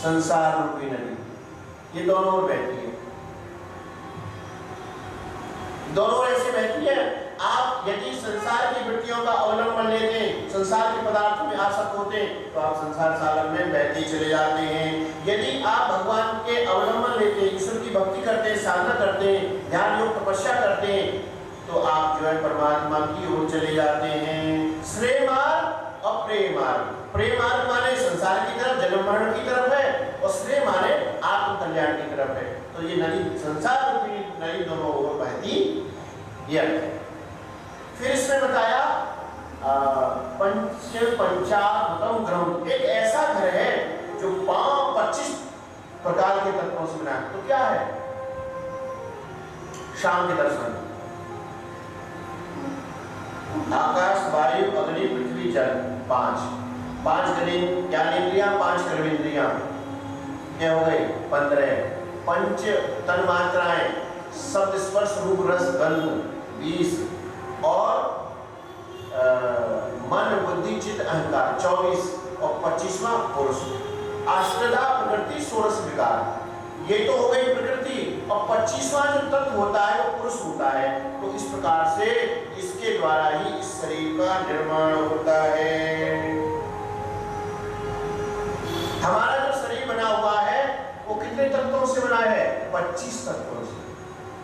A: संसार रूपी नदी। ये दोनों ओर बहती है, दोनों ओर ऐसे बहती है। आप यदि संसार की वृत्तियों का अवलंबन लेते हैं, संसार के पदार्थों में आसक्त होते हैं, तो आप संसार सागर में बहते चले जाते हैं। यदि आप भगवान के अवलंबन लेते हैं, ईश्वर की भक्ति करते हैं, साधना करते हैं, ध्यान योग तपस्या करते हैं, तो आप जो है परमात्मा की ओर चले जाते हैं। श्रेय मार्ग और प्रेम मार्ग। प्रेम मार्ग माने संसार की तरफ, जन्म मरण की तरफ है, और श्रेय माने आत्म कल्याण की तरफ है। तो ये नदी, संसार रूपी नदी दोनों ओर बहती है। फिर इसमें बताया पंचामृतम ग्रह, एक ऐसा घर है जो 25 प्रकार के तत्वों से बना है। तो क्या है? शाम के दर्शन, आकाश, वायु, अग्नि, पृथ्वी, जल, 5 ज्ञानेंद्रियां, 5 कर्मेंद्रियां, क्या हो गए? 15। पंच तन मात्राएं, शब्द, स्पर्श, रूप, रस, गंध, 20, और मन, बुद्धि, चित्त, अहंकार, 24, और 25वां पुरुष। अष्टधा प्रकृति, षोडश विकार, ये तो हो गई प्रकृति, और 25वां जो तत्व होता है वो पुरुष होता है। तो इस प्रकार से इसके द्वारा ही इस शरीर का निर्माण होता है। हमारा जो शरीर बना हुआ है वो कितने तत्वों से बना है? 25 तत्वों से।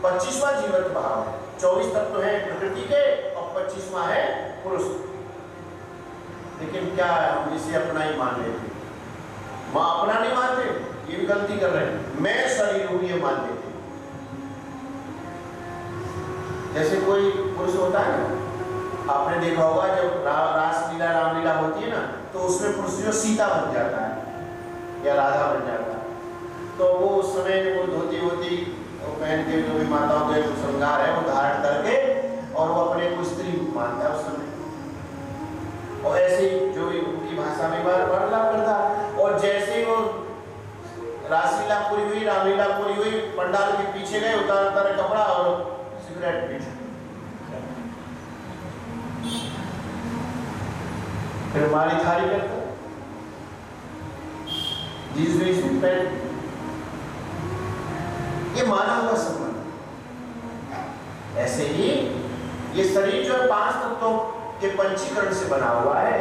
A: 25वां जीवत भाव है, 24 तत्व है प्रकृति के, और 25वां है पुरुष। लेकिन क्या है, हम इसे अपना ही मान लेते, अपना नहीं मानते, ये भी गलती कर रहे हैं। मैं शरीर हूं ये मान लेते। जैसे कोई पुरुष होता है ना, आपने देखा होगा जब रासलीला, रामलीला होती है ना, तो उसमें पुरुष जो सीता बन जाता है या राधा बन जाता है, तो वो उस समय वो धोती होती वो पहन के, जो भी माताओं के श्रृंगार है वो धारण करके, और वो अपने को स्त्री मानता है उस समय, और ऐसे जो भी उनकी भाषा में वार्तालाप करता है। और जैसे ही वो रासलीला पूरी हुई, रामलीला पूरी हुई, पंडाल के पीछे गए, उतार कपड़ा और सिगरेट पीछे, फिर मारी थारी करता ये माना हुआ संबंध। ऐसे ही ये शरीर जो है 5 तत्वों के पंचीकरण से बना हुआ है।